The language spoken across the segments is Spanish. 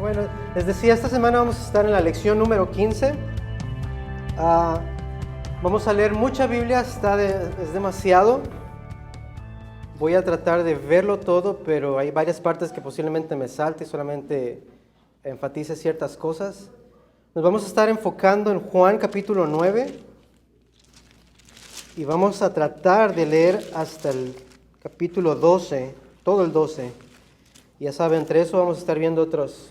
Bueno, les decía, esta semana vamos a estar en la lección número 15. Vamos a leer mucha Biblia, es demasiado. Voy a tratar de verlo todo, pero hay varias partes que posiblemente me salte y solamente enfatice ciertas cosas. Nos vamos a estar enfocando en Juan capítulo 9 y vamos a tratar de leer hasta el capítulo 12, todo el 12. Ya saben, entre eso vamos a estar viendo otros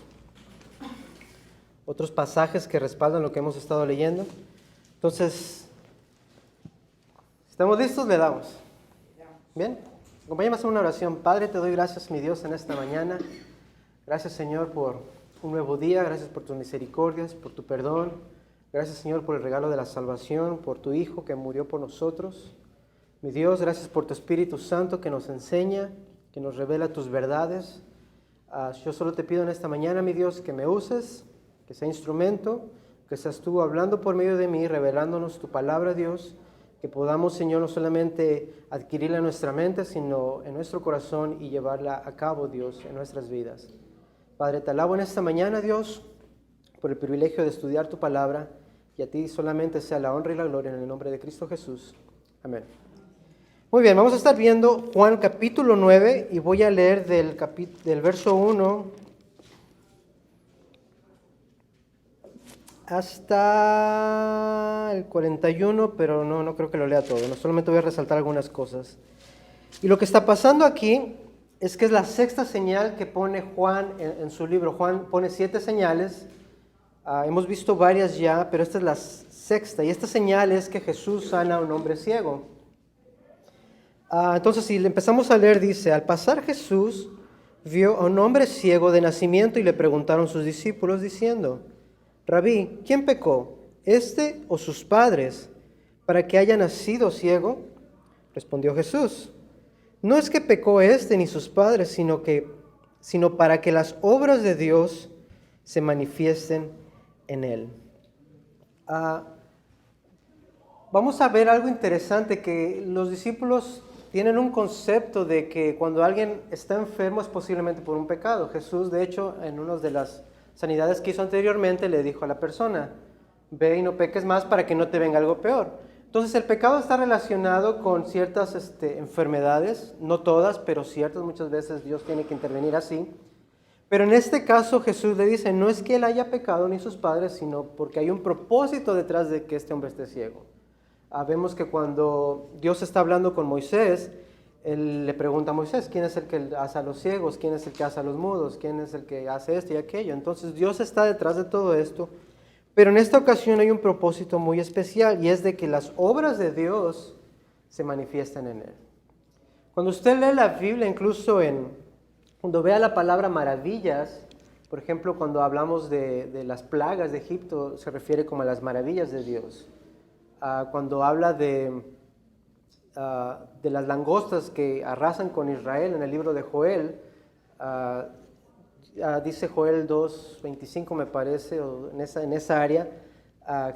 pasajes que respaldan lo que hemos estado leyendo. Entonces, ¿estamos listos? Le damos. ¿Bien? Acompáñame a hacer una oración. Padre, te doy gracias, mi Dios, en esta mañana. Gracias, Señor, por un nuevo día. Gracias por tus misericordias, por tu perdón. Gracias, Señor, por el regalo de la salvación, por tu Hijo que murió por nosotros. Mi Dios, gracias por tu Espíritu Santo que nos enseña, que nos revela tus verdades. Yo solo te pido en esta mañana, mi Dios, que me uses, que sea instrumento, que seas tú hablando por medio de mí, revelándonos tu palabra, Dios, que podamos, Señor, no solamente adquirirla en nuestra mente, sino en nuestro corazón y llevarla a cabo, Dios, en nuestras vidas. Padre, te alabo en esta mañana, Dios, por el privilegio de estudiar tu palabra, y a ti solamente sea la honra y la gloria en el nombre de Cristo Jesús. Amén. Muy bien, vamos a estar viendo Juan capítulo 9 y voy a leer del verso 1 hasta el 41, pero no creo que lo lea todo, solamente voy a resaltar algunas cosas. Y lo que está pasando aquí es que es la sexta señal que pone Juan en su libro. Juan pone 7 señales, hemos visto varias ya, pero esta es la sexta, y esta señal es que Jesús sana a un hombre ciego. Entonces, si empezamos a leer, dice: al pasar Jesús vio a un hombre ciego de nacimiento y le preguntaron sus discípulos diciendo: Rabí, ¿quién pecó, este o sus padres, para que haya nacido ciego? Respondió Jesús: no es que pecó este ni sus padres, sino para que las obras de Dios se manifiesten en él. Vamos a ver algo interesante, que los discípulos tienen un concepto de que cuando alguien está enfermo es posiblemente por un pecado. Jesús, de hecho, en una de las sanidades que hizo anteriormente, le dijo a la persona: ve y no peques más para que no te venga algo peor. Entonces, el pecado está relacionado con ciertas enfermedades, no todas, pero ciertas. Muchas veces Dios tiene que intervenir así. Pero en este caso Jesús le dice: no es que él haya pecado ni sus padres, sino porque hay un propósito detrás de que este hombre esté ciego. Vemos que cuando Dios está hablando con Moisés, él le pregunta a Moisés: ¿quién es el que hace a los ciegos? ¿Quién es el que hace a los mudos? ¿Quién es el que hace esto y aquello? Entonces Dios está detrás de todo esto, pero en esta ocasión hay un propósito muy especial, y es de que las obras de Dios se manifiesten en él. Cuando usted lee la Biblia, incluso cuando vea la palabra maravillas, por ejemplo, cuando hablamos de las plagas de Egipto, se refiere como a las maravillas de Dios. Cuando habla de las langostas que arrasan con Israel en el libro de Joel, dice Joel 2:25 me parece, o en esa área,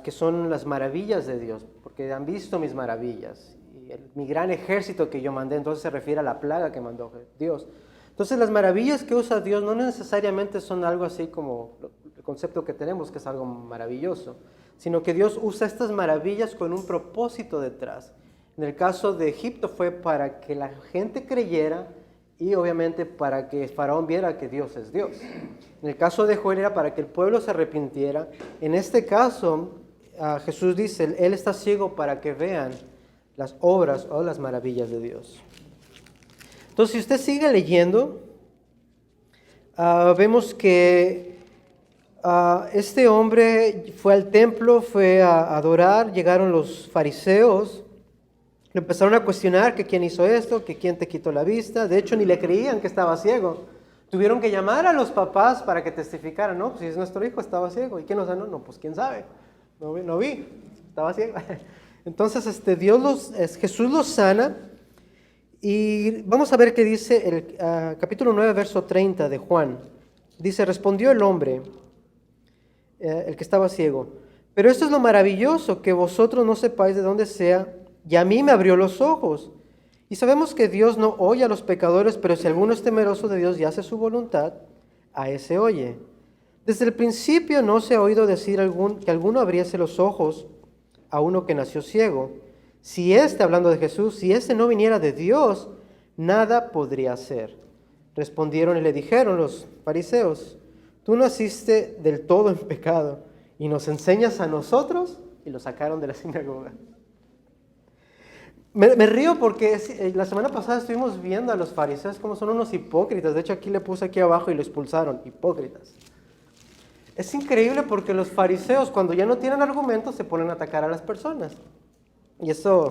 que son las maravillas de Dios, porque han visto mis maravillas, y mi gran ejército que yo mandé. Entonces se refiere a la plaga que mandó Dios. Entonces las maravillas que usa Dios no necesariamente son algo así como el concepto que tenemos, que es algo maravilloso, sino que Dios usa estas maravillas con un propósito detrás. En el caso de Egipto fue para que la gente creyera, y obviamente para que Faraón viera que Dios es Dios. En el caso de Joel era para que el pueblo se arrepintiera. En este caso, Jesús dice: él está ciego para que vean las obras o las maravillas de Dios. Entonces, si usted sigue leyendo, vemos que este hombre fue al templo, fue a adorar. Llegaron los fariseos, le empezaron a cuestionar que quién hizo esto, que quién te quitó la vista. De hecho, ni le creían que estaba ciego. Tuvieron que llamar a los papás para que testificaran. No, pues si es nuestro hijo, estaba ciego. ¿Y quién lo sanó? No, pues quién sabe. No vi, estaba ciego. Entonces Jesús los sana. Y vamos a ver qué dice el capítulo 9, verso 30 de Juan. Dice: respondió el hombre, el que estaba ciego: pero esto es lo maravilloso, que vosotros no sepáis de dónde sea, y a mí me abrió los ojos. Y sabemos que Dios no oye a los pecadores, pero si alguno es temeroso de Dios y hace su voluntad, a ese oye. Desde el principio no se ha oído decir que alguno abriese los ojos a uno que nació ciego. Si éste, hablando de Jesús, si éste no viniera de Dios, nada podría hacer. Respondieron y le dijeron los fariseos: tú naciste del todo en pecado y nos enseñas a nosotros. Y lo sacaron de la sinagoga. Me río porque la semana pasada estuvimos viendo a los fariseos como son unos hipócritas. De hecho, aquí le puse aquí abajo y lo expulsaron. Hipócritas. Es increíble porque los fariseos, cuando ya no tienen argumentos, se ponen a atacar a las personas. Y eso,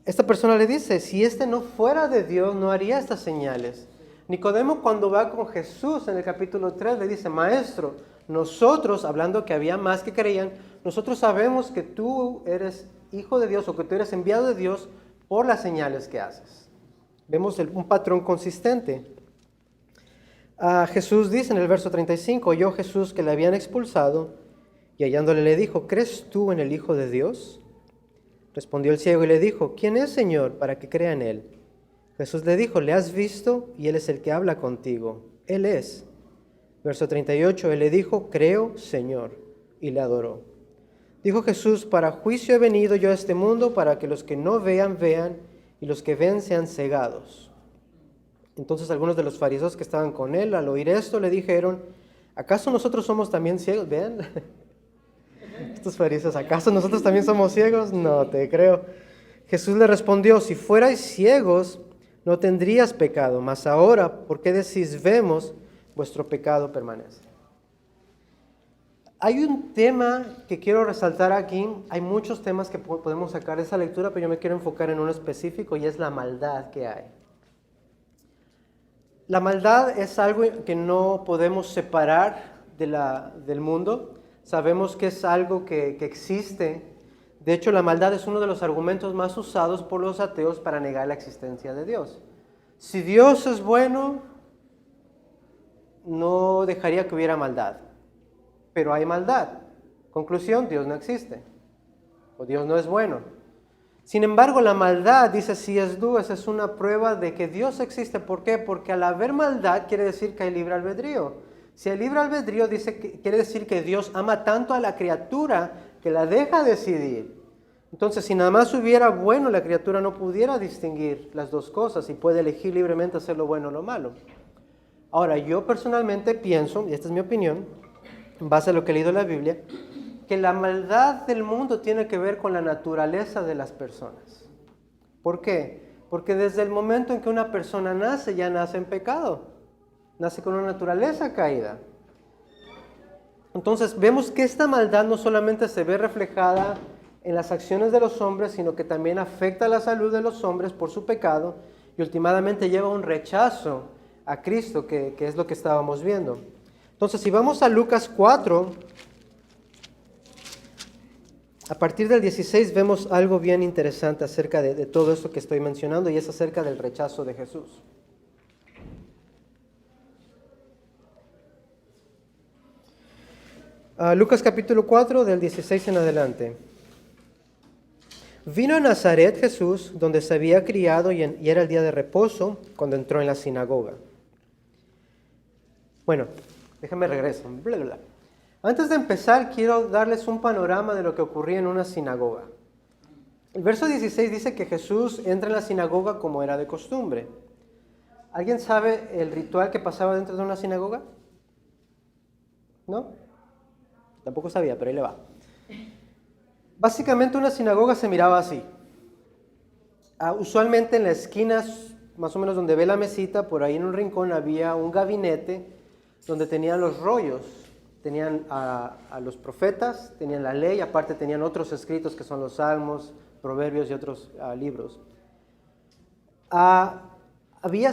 esta persona le dice: si este no fuera de Dios, no haría estas señales. Nicodemo, cuando va con Jesús en el capítulo 3, le dice: maestro, nosotros, hablando que había más que creían, nosotros sabemos que tú eres hijo de Dios o que tú eres enviado de Dios por las señales que haces. Vemos un patrón consistente. Jesús dice en el verso 35, oyó Jesús que le habían expulsado y hallándole le dijo: ¿crees tú en el Hijo de Dios? Respondió el ciego y le dijo: ¿quién es, Señor, para que crea en él? Jesús le dijo: le has visto y él es el que habla contigo. Él es. Verso 38, él le dijo: creo, Señor, y le adoró. Dijo Jesús: para juicio he venido yo a este mundo, para que los que no vean, vean, y los que ven sean cegados. Entonces algunos de los fariseos que estaban con él, al oír esto, le dijeron: ¿acaso nosotros somos también ciegos? Vean, estos fariseos, ¿acaso nosotros también somos ciegos? No te creo. Jesús le respondió: si fuerais ciegos, no tendrías pecado, mas ahora, ¿por qué decís vemos? Vuestro pecado permanece. Hay un tema que quiero resaltar aquí. Hay muchos temas que podemos sacar de esa lectura, pero yo me quiero enfocar en uno específico y es la maldad que hay. La maldad es algo que no podemos separar del mundo. Sabemos que es algo que existe. De hecho, la maldad es uno de los argumentos más usados por los ateos para negar la existencia de Dios. Si Dios es bueno, no dejaría que hubiera maldad. Pero hay maldad. Conclusión: Dios no existe. O Dios no es bueno. Sin embargo, la maldad, dice C.S. Lewis, es una prueba de que Dios existe. ¿Por qué? Porque al haber maldad quiere decir que hay libre albedrío. Si hay libre albedrío, quiere decir que Dios ama tanto a la criatura que la deja decidir. Entonces, si nada más hubiera bueno, la criatura no pudiera distinguir las dos cosas y puede elegir libremente hacer lo bueno o lo malo. Ahora, yo personalmente pienso, y esta es mi opinión, en base a lo que he leído en la Biblia, que la maldad del mundo tiene que ver con la naturaleza de las personas. ¿Por qué? Porque desde el momento en que una persona nace, ya nace en pecado. Nace con una naturaleza caída. Entonces vemos que esta maldad no solamente se ve reflejada en las acciones de los hombres, sino que también afecta la salud de los hombres por su pecado y últimamente lleva a un rechazo a Cristo, que es lo que estábamos viendo. Entonces, si vamos a Lucas 4, a partir del 16 vemos algo bien interesante acerca de todo esto que estoy mencionando, y es acerca del rechazo de Jesús. Lucas capítulo 4, del 16 en adelante. Vino a Nazaret Jesús, donde se había criado, y era el día de reposo, cuando entró en la sinagoga. Bueno, déjame regreso. Antes de empezar, quiero darles un panorama de lo que ocurría en una sinagoga. El verso 16 dice que Jesús entra en la sinagoga como era de costumbre. ¿Alguien sabe el ritual que pasaba dentro de una sinagoga? ¿No? Tampoco sabía, pero ahí le va. Básicamente una sinagoga se miraba así. Usualmente en las esquinas, más o menos donde ve la mesita, por ahí en un rincón había un gabinete donde tenían los rollos. Tenían a los profetas, tenían la ley, aparte tenían otros escritos que son los salmos, proverbios y otros libros. Había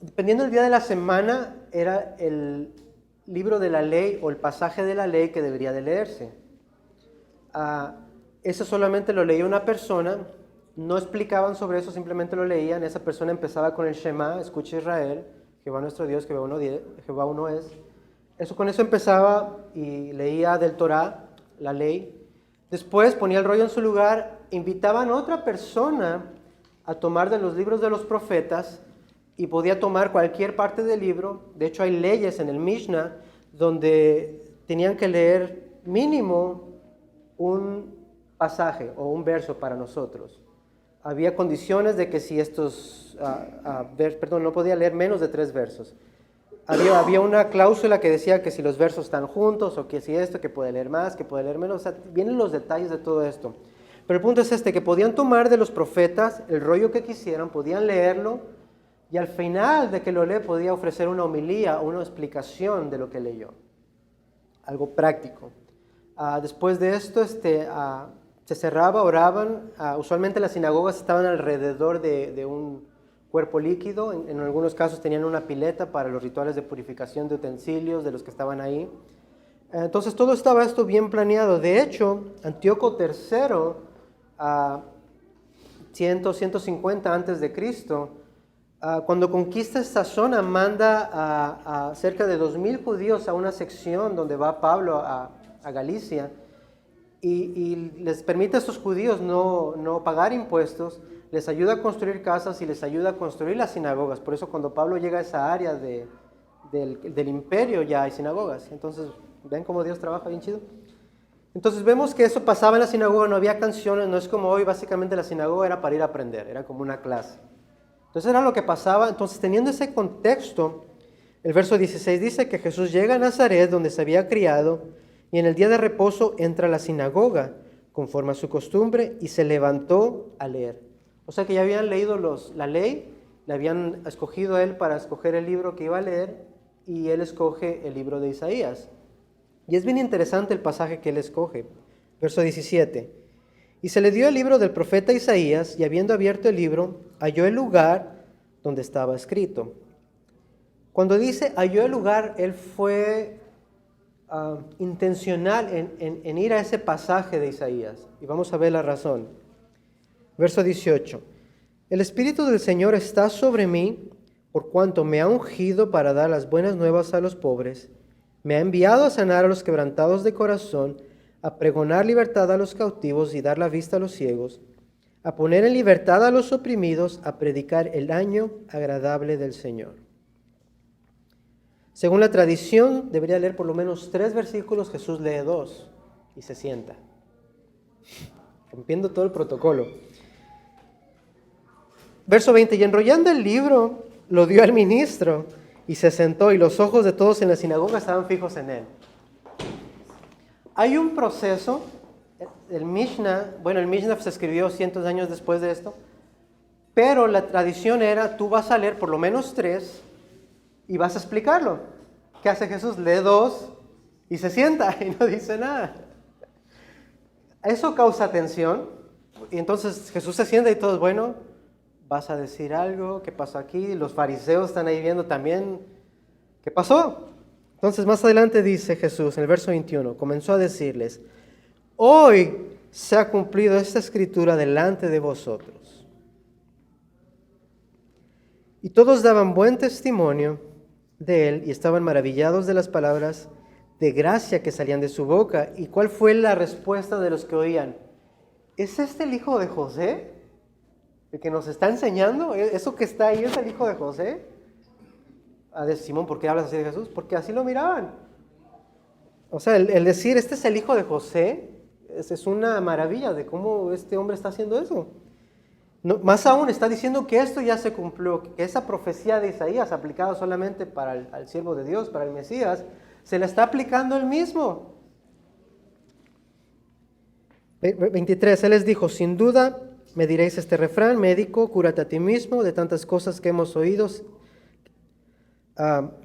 dependiendo del día de la semana, era el libro de la ley o el pasaje de la ley que debería de leerse. Eso solamente lo leía una persona, no explicaban sobre eso, simplemente lo leían. Esa persona empezaba con el Shema: escucha Israel, Jehová nuestro Dios, Jehová uno es. Con eso empezaba y leía del Torá, la ley. Después ponía el rollo en su lugar, invitaban a otra persona a tomar de los libros de los profetas y podía tomar cualquier parte del libro. De hecho, hay leyes en el Mishnah donde tenían que leer mínimo un pasaje o un verso para nosotros. Había condiciones de que si no podía leer menos de 3 versos. Había una cláusula que decía que si los versos están juntos o que si esto, que puede leer más, que puede leer menos. O sea, vienen los detalles de todo esto. Pero el punto es que podían tomar de los profetas el rollo que quisieran, podían leerlo y al final de que lo lee podía ofrecer una homilía o una explicación de lo que leyó. Algo práctico. Después de esto se cerraba, oraban. Usualmente las sinagogas estaban alrededor de un cuerpo líquido. En algunos casos tenían una pileta para los rituales de purificación de utensilios de los que estaban ahí. Entonces todo estaba esto bien planeado. De hecho, Antíoco III, 150 antes de Cristo, cuando conquista esta zona, manda a cerca de 2,000 judíos a una sección donde va Pablo a Galicia y les permite a estos judíos no pagar impuestos, les ayuda a construir casas y les ayuda a construir las sinagogas. Por eso cuando Pablo llega a esa área del imperio ya hay sinagogas. Entonces, ¿ven cómo Dios trabaja bien chido? Entonces vemos que eso pasaba en la sinagoga, no había canciones, no es como hoy, básicamente la sinagoga era para ir a aprender, era como una clase. Entonces era lo que pasaba. Entonces, teniendo ese contexto, el verso 16 dice que Jesús llega a Nazaret, donde se había criado, y en el día de reposo entra a la sinagoga, conforme a su costumbre, y se levantó a leer. O sea que ya habían leído la ley, le habían escogido a él para escoger el libro que iba a leer, y él escoge el libro de Isaías. Y es bien interesante el pasaje que él escoge. Verso 17. Y se le dio el libro del profeta Isaías, y habiendo abierto el libro, halló el lugar donde estaba escrito. Cuando dice halló el lugar, él fue intencional en ir a ese pasaje de Isaías. Y vamos a ver la razón. Verso 18. El Espíritu del Señor está sobre mí, por cuanto me ha ungido para dar las buenas nuevas a los pobres. Me ha enviado a sanar a los quebrantados de corazón, a pregonar libertad a los cautivos y dar la vista a los ciegos, a poner en libertad a los oprimidos, a predicar el año agradable del Señor. Según la tradición, debería leer por lo menos 3 versículos, Jesús lee 2 y se sienta, rompiendo todo el protocolo. Verso 20, y enrollando el libro, lo dio al ministro y se sentó, y los ojos de todos en la sinagoga estaban fijos en él. Hay un proceso, el Mishnah se escribió cientos de años después de esto, pero la tradición era, tú vas a leer por lo menos 3 y vas a explicarlo. ¿Qué hace Jesús? Lee 2 y se sienta y no dice nada. Eso causa tensión, y entonces Jesús se sienta y todos, bueno, ¿vas a decir algo? ¿Qué pasó aquí? Los fariseos están ahí viendo también, ¿qué pasó? Entonces más adelante dice Jesús en el verso 21, comenzó a decirles, hoy se ha cumplido esta escritura delante de vosotros. Y todos daban buen testimonio de él y estaban maravillados de las palabras de gracia que salían de su boca. ¿Y cuál fue la respuesta de los que oían? ¿Es este el hijo de José? ¿El que nos está enseñando? ¿Eso que está ahí es el hijo de José? Simón, ¿por qué hablas así de Jesús? Porque así lo miraban. O sea, el decir, este es el hijo de José, es una maravilla de cómo este hombre está haciendo eso. No, más aún, está diciendo que esto ya se cumplió, que esa profecía de Isaías, aplicada solamente para el siervo de Dios, para el Mesías, se la está aplicando él mismo. 23, él les dijo, sin duda me diréis este refrán, médico, cúrate a ti mismo de tantas cosas que hemos oído,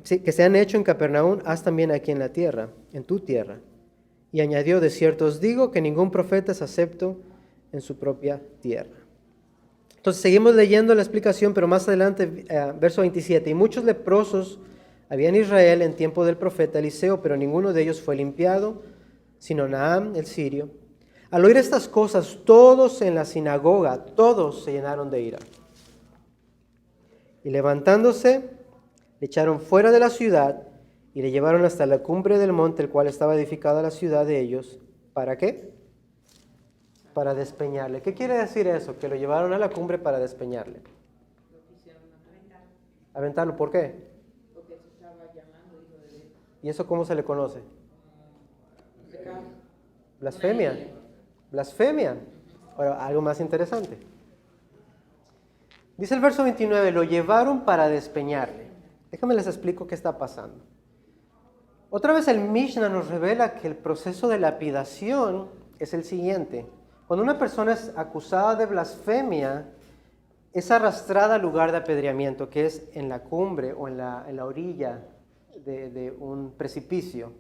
que se han hecho en Capernaum, haz también aquí en la tierra, en tu tierra. Y añadió, de cierto os digo que ningún profeta es acepto en su propia tierra. Entonces seguimos leyendo la explicación, pero más adelante, verso 27, y muchos leprosos había en Israel en tiempo del profeta Eliseo, pero ninguno de ellos fue limpiado, sino Naamán el sirio. Al oír estas cosas, todos en la sinagoga, todos se llenaron de ira. Y levantándose, le echaron fuera de la ciudad y le llevaron hasta la cumbre del monte, el cual estaba edificada la ciudad de ellos. ¿Para qué? Para despeñarle. ¿Qué quiere decir eso? Que lo llevaron a la cumbre para despeñarle. Aventarlo, ¿por qué? Porque se estaba llamando hijo de Dios. ¿Y eso cómo se le conoce? Pecado. Blasfemia. Blasfemia. Ahora, algo más interesante. Dice el verso 29, lo llevaron para despeñarle. Déjame les explico qué está pasando. Otra vez el Mishnah nos revela que el proceso de lapidación es el siguiente. Cuando una persona es acusada de blasfemia, es arrastrada al lugar de apedreamiento, que es en la cumbre o en la orilla de un precipicio,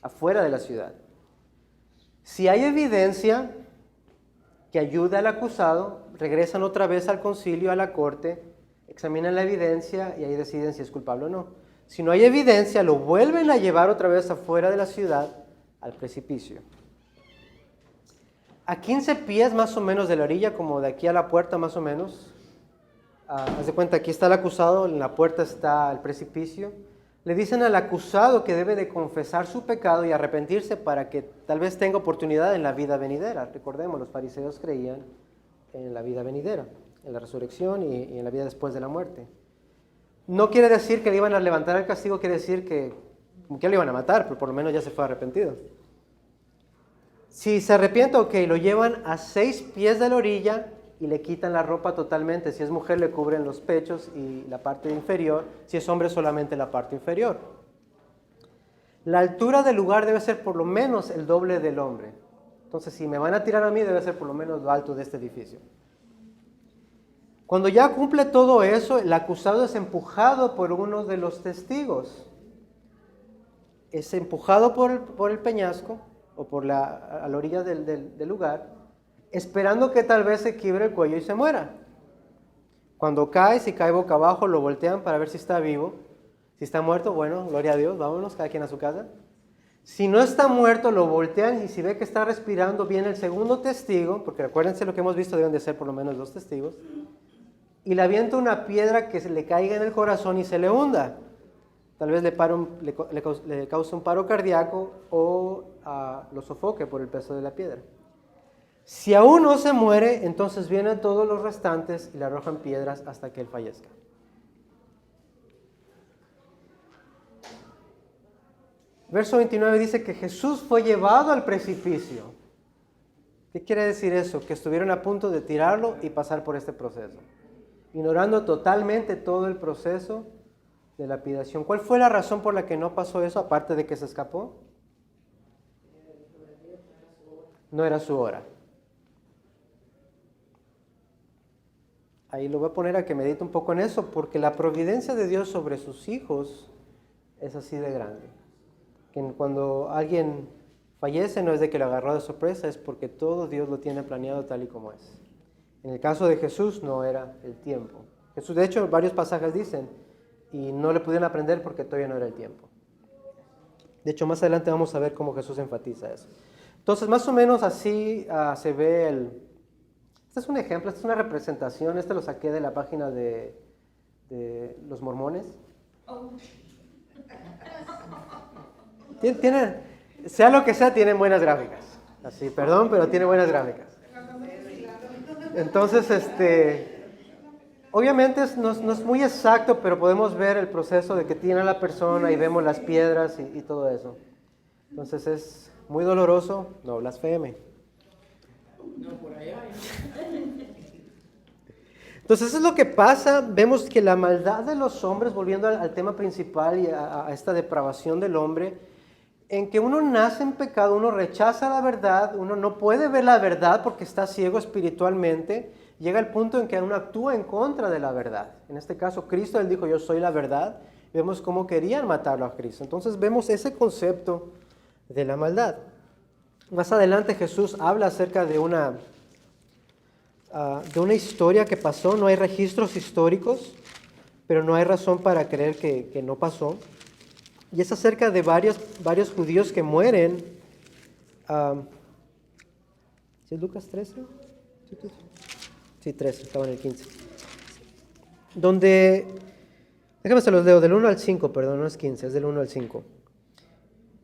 afuera de la ciudad. Si hay evidencia que ayuda al acusado, regresan otra vez al concilio, a la corte, examinan la evidencia y ahí deciden si es culpable o no. Si no hay evidencia, lo vuelven a llevar otra vez afuera de la ciudad al precipicio. A 15 pies más o menos de la orilla, como de aquí a la puerta más o menos. Haz de cuenta, aquí está el acusado, en la puerta está el precipicio. Le dicen al acusado que debe de confesar su pecado y arrepentirse para que tal vez tenga oportunidad en la vida venidera. Recordemos, los fariseos creían en la vida venidera, en la resurrección y en la vida después de la muerte. No quiere decir que le iban a levantar el castigo, quiere decir que le iban a matar, pero por lo menos ya se fue arrepentido. Si se arrepiente, ok, lo llevan a 6 pies de la orilla y le quitan la ropa totalmente. Si es mujer, le cubren los pechos y la parte inferior. Si es hombre, solamente la parte inferior. La altura del lugar debe ser por lo menos el doble del hombre. Entonces, si me van a tirar a mí, debe ser por lo menos lo alto de este edificio. Cuando ya cumple todo eso, el acusado es empujado por uno de los testigos. Es empujado por el peñasco o a la orilla del lugar, esperando que tal vez se quiebre el cuello y se muera. Cuando cae, si cae boca abajo, lo voltean para ver si está vivo. Si está muerto, bueno, gloria a Dios, vámonos, cada quien a su casa. Si no está muerto, lo voltean y si ve que está respirando, viene el segundo testigo, porque acuérdense lo que hemos visto, deben de ser por lo menos 2 testigos, y le avienta una piedra que se le caiga en el corazón y se le hunda. Tal vez le cause un paro cardíaco o lo sofoque por el peso de la piedra. Si aún no se muere, entonces vienen todos los restantes y le arrojan piedras hasta que él fallezca. Verso 29 dice que Jesús fue llevado al precipicio. ¿Qué quiere decir eso? Que estuvieron a punto de tirarlo y pasar por este proceso, ignorando totalmente todo el proceso de lapidación. ¿Cuál fue la razón por la que no pasó eso, aparte de que se escapó? No era su hora. Ahí lo voy a poner a que medite un poco en eso, porque la providencia de Dios sobre sus hijos es así de grande. Que cuando alguien fallece no es de que lo agarró de sorpresa, es porque todo Dios lo tiene planeado tal y como es. En el caso de Jesús no era el tiempo. Jesús, de hecho, varios pasajes dicen, y no le pudieron aprender porque todavía no era el tiempo. De hecho, más adelante vamos a ver cómo Jesús enfatiza eso. Entonces, más o menos así se ve Este es un ejemplo, esta es una representación, este lo saqué de la página de los mormones. Sea lo que sea, tienen buenas gráficas. Así, perdón, pero tiene buenas gráficas. Entonces, obviamente no es muy exacto, pero podemos ver el proceso de que tiene a la persona y vemos las piedras y todo eso. Entonces es muy doloroso, no blasfeme. No, por allá. Entonces eso es lo que pasa, vemos que la maldad de los hombres, volviendo al tema principal y a esta depravación del hombre, en que uno nace en pecado, uno rechaza la verdad, uno no puede ver la verdad porque está ciego espiritualmente, llega el punto en que uno actúa en contra de la verdad. En este caso, Cristo, Él dijo, yo soy la verdad. Vemos cómo querían matarlo a Cristo. Entonces vemos ese concepto de la maldad. Más adelante Jesús habla acerca de una historia que pasó. No hay registros históricos, pero no hay razón para creer que no pasó. Y es acerca de varios judíos que mueren. ¿Sí es Lucas 13? Sí, 13, estaba en el 15. Déjame se los leo, del 1 al 5, perdón, no es 15, es del 1 al 5.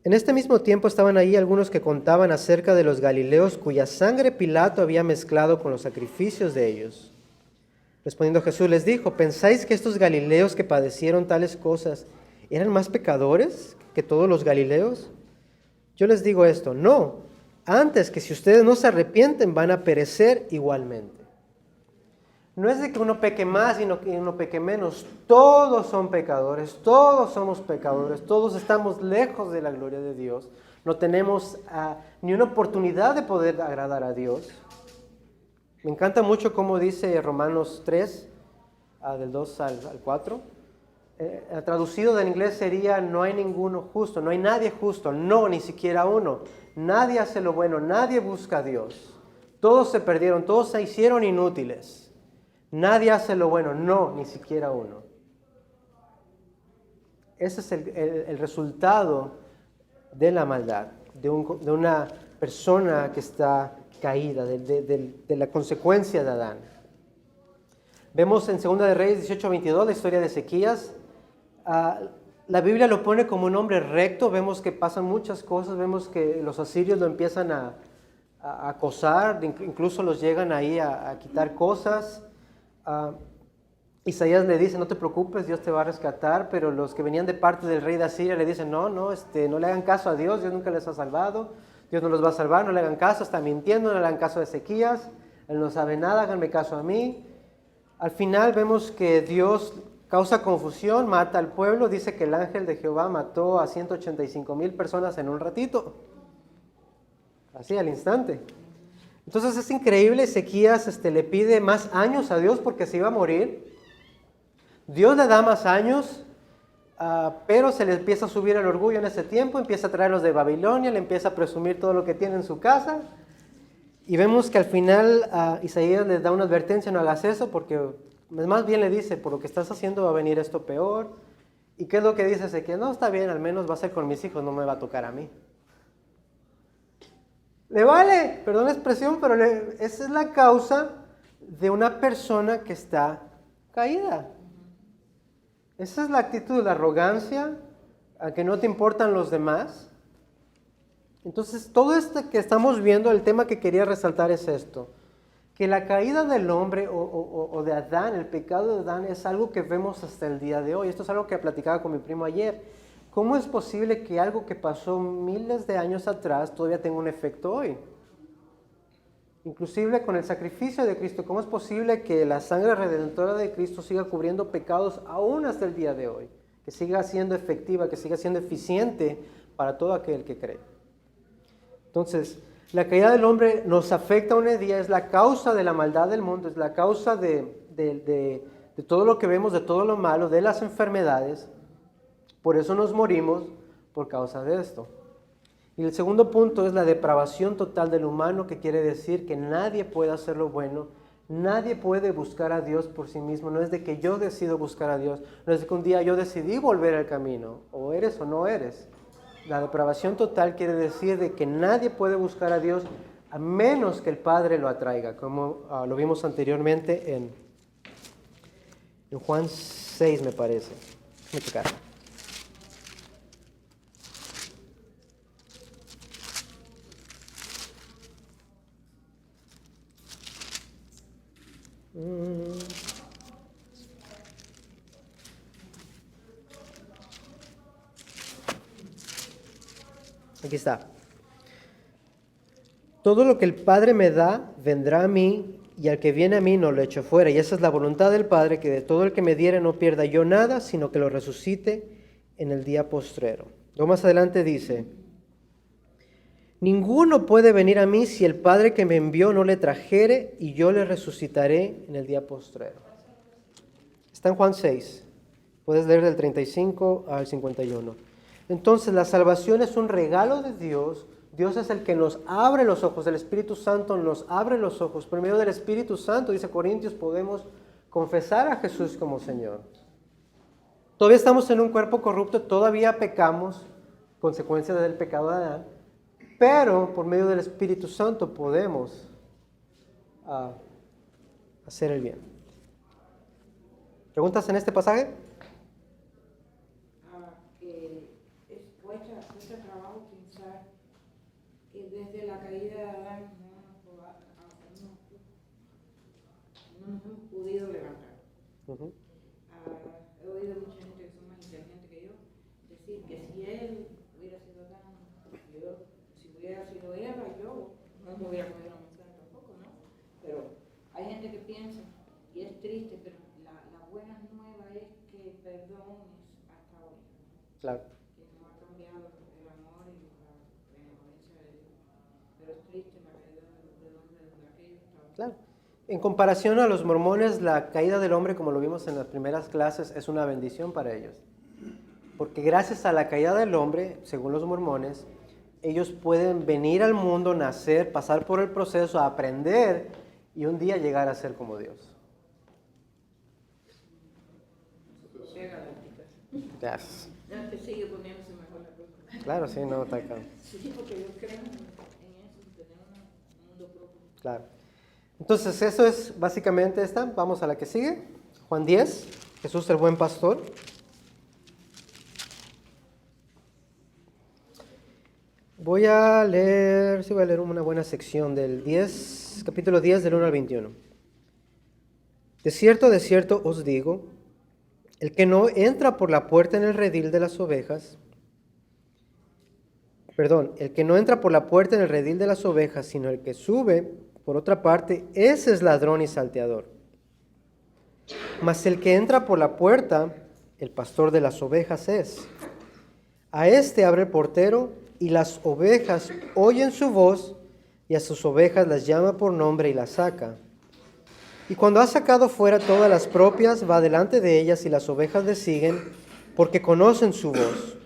En este mismo tiempo estaban ahí algunos que contaban acerca de los galileos cuya sangre Pilato había mezclado con los sacrificios de ellos. Respondiendo Jesús les dijo, ¿pensáis que estos galileos que padecieron tales cosas eran más pecadores que todos los galileos? Yo les digo esto, no, antes que si ustedes no se arrepienten van a perecer igualmente. No es de que uno peque más y uno peque menos, todos son pecadores, todos somos pecadores, todos estamos lejos de la gloria de Dios, no tenemos ni una oportunidad de poder agradar a Dios. Me encanta mucho cómo dice Romanos 3, del 2 al 4. Traducido del inglés sería, no hay ninguno justo, no hay nadie justo, no, ni siquiera uno. Nadie hace lo bueno, nadie busca a Dios. Todos se perdieron, todos se hicieron inútiles. Nadie hace lo bueno, no, ni siquiera uno. Ese es el resultado de la maldad, de una persona que está caída, de la consecuencia de Adán. Vemos en 2 de Reyes 18:22 la historia de Ezequías. La Biblia lo pone como un hombre recto, vemos que pasan muchas cosas, vemos que los asirios lo empiezan a acosar, incluso los llegan ahí a quitar cosas. Isaías le dice, no te preocupes, Dios te va a rescatar, pero los que venían de parte del rey de Asiria le dicen, no le hagan caso a Dios, Dios nunca les ha salvado, Dios no los va a salvar, no le hagan caso, está mintiendo, no le hagan caso a Ezequías, él no sabe nada, háganme caso a mí. Al final vemos que Dios causa confusión, mata al pueblo, dice que el ángel de Jehová mató a 185,000 personas en un ratito, así al instante. Entonces es increíble, Ezequías le pide más años a Dios porque se iba a morir. Dios le da más años, pero se le empieza a subir el orgullo en ese tiempo, empieza a traerlos de Babilonia, le empieza a presumir todo lo que tiene en su casa. Y vemos que al final Isaías le da una advertencia, no hagas eso, porque más bien le dice, por lo que estás haciendo va a venir esto peor. ¿Y qué es lo que dice Ezequiel? No, está bien, al menos va a ser con mis hijos, no me va a tocar a mí. Le vale, perdón la expresión, pero esa es la causa de una persona que está caída. Esa es la actitud, la arrogancia, a que no te importan los demás. Entonces, todo esto que estamos viendo, el tema que quería resaltar es esto, que la caída del hombre o de Adán, el pecado de Adán, es algo que vemos hasta el día de hoy. Esto es algo que platicaba con mi primo ayer. ¿Cómo es posible que algo que pasó miles de años atrás todavía tenga un efecto hoy? Inclusive con el sacrificio de Cristo, ¿cómo es posible que la sangre redentora de Cristo siga cubriendo pecados aún hasta el día de hoy? Que siga siendo efectiva, que siga siendo eficiente para todo aquel que cree. Entonces, la caída del hombre nos afecta hoy en día, es la causa de la maldad del mundo, es la causa de todo lo que vemos, de todo lo malo, de las enfermedades. Por eso nos morimos por causa de esto. Y el segundo punto es la depravación total del humano, que quiere decir que nadie puede hacer lo bueno, nadie puede buscar a Dios por sí mismo. No es de que yo decido buscar a Dios, no es de que un día yo decidí volver al camino, o eres o no eres. La depravación total quiere decir de que nadie puede buscar a Dios a menos que el Padre lo atraiga, como lo vimos anteriormente en Juan 6, me parece. Déjame checar. Aquí está. Todo lo que el Padre me da vendrá a mí, y al que viene a mí no lo echo fuera. Y esa es la voluntad del Padre, que de todo el que me diere no pierda yo nada, sino que lo resucite en el día postrero. Luego más adelante dice, ninguno puede venir a mí si el Padre que me envió no le trajere, y yo le resucitaré en el día postrero. Está en Juan 6. Puedes leer del 35 al 51. Entonces, la salvación es un regalo de Dios. Dios es el que nos abre los ojos. El Espíritu Santo nos abre los ojos. Por medio del Espíritu Santo, dice Corintios, podemos confesar a Jesús como Señor. Todavía estamos en un cuerpo corrupto, todavía pecamos, consecuencia del pecado de Adán, pero por medio del Espíritu Santo podemos hacer el bien. ¿Preguntas en este pasaje? Cuesta trabajo pensar que desde la caída de Adán no nos hemos podido levantar. Ujú. He oído mucha gente que son más inteligentes que yo decir que si él hubiera sido tan, si hubiera sido Eva, yo no me hubiera cogido la manzana tampoco, ¿no? Pero hay gente que piensa, y es triste, pero la buena nueva es que el perdón es hasta hoy. Claro. Que no ha cambiado el amor y la benevolencia de Dios. Pero es triste la caída de aquellos que estaban. Claro. En comparación a los mormones, la caída del hombre, como lo vimos en las primeras clases, es una bendición para ellos. Porque gracias a la caída del hombre, según los mormones, ellos pueden venir al mundo, nacer, pasar por el proceso, aprender y un día llegar a ser como Dios. Llega la ética. Yes. Ya te sigue poniéndose mejor la cosa. Claro, sí, no, está acá. Sí, porque yo creo en eso, tener un mundo propio. Claro. Entonces, eso es básicamente esta. Vamos a la que sigue. Juan 10, Jesús el buen pastor. Voy a leer una buena sección del 10, capítulo 10, del 1 al 21. De cierto os digo, el que no entra por la puerta en el redil de las ovejas, el que no entra por la puerta en el redil de las ovejas, sino el que sube por otra parte, ese es ladrón y salteador. Mas el que entra por la puerta, el pastor de las ovejas es. A este abre el portero, y las ovejas oyen su voz, y a sus ovejas las llama por nombre y las saca. Y cuando ha sacado fuera todas las propias, va delante de ellas, y las ovejas le siguen, porque conocen su voz.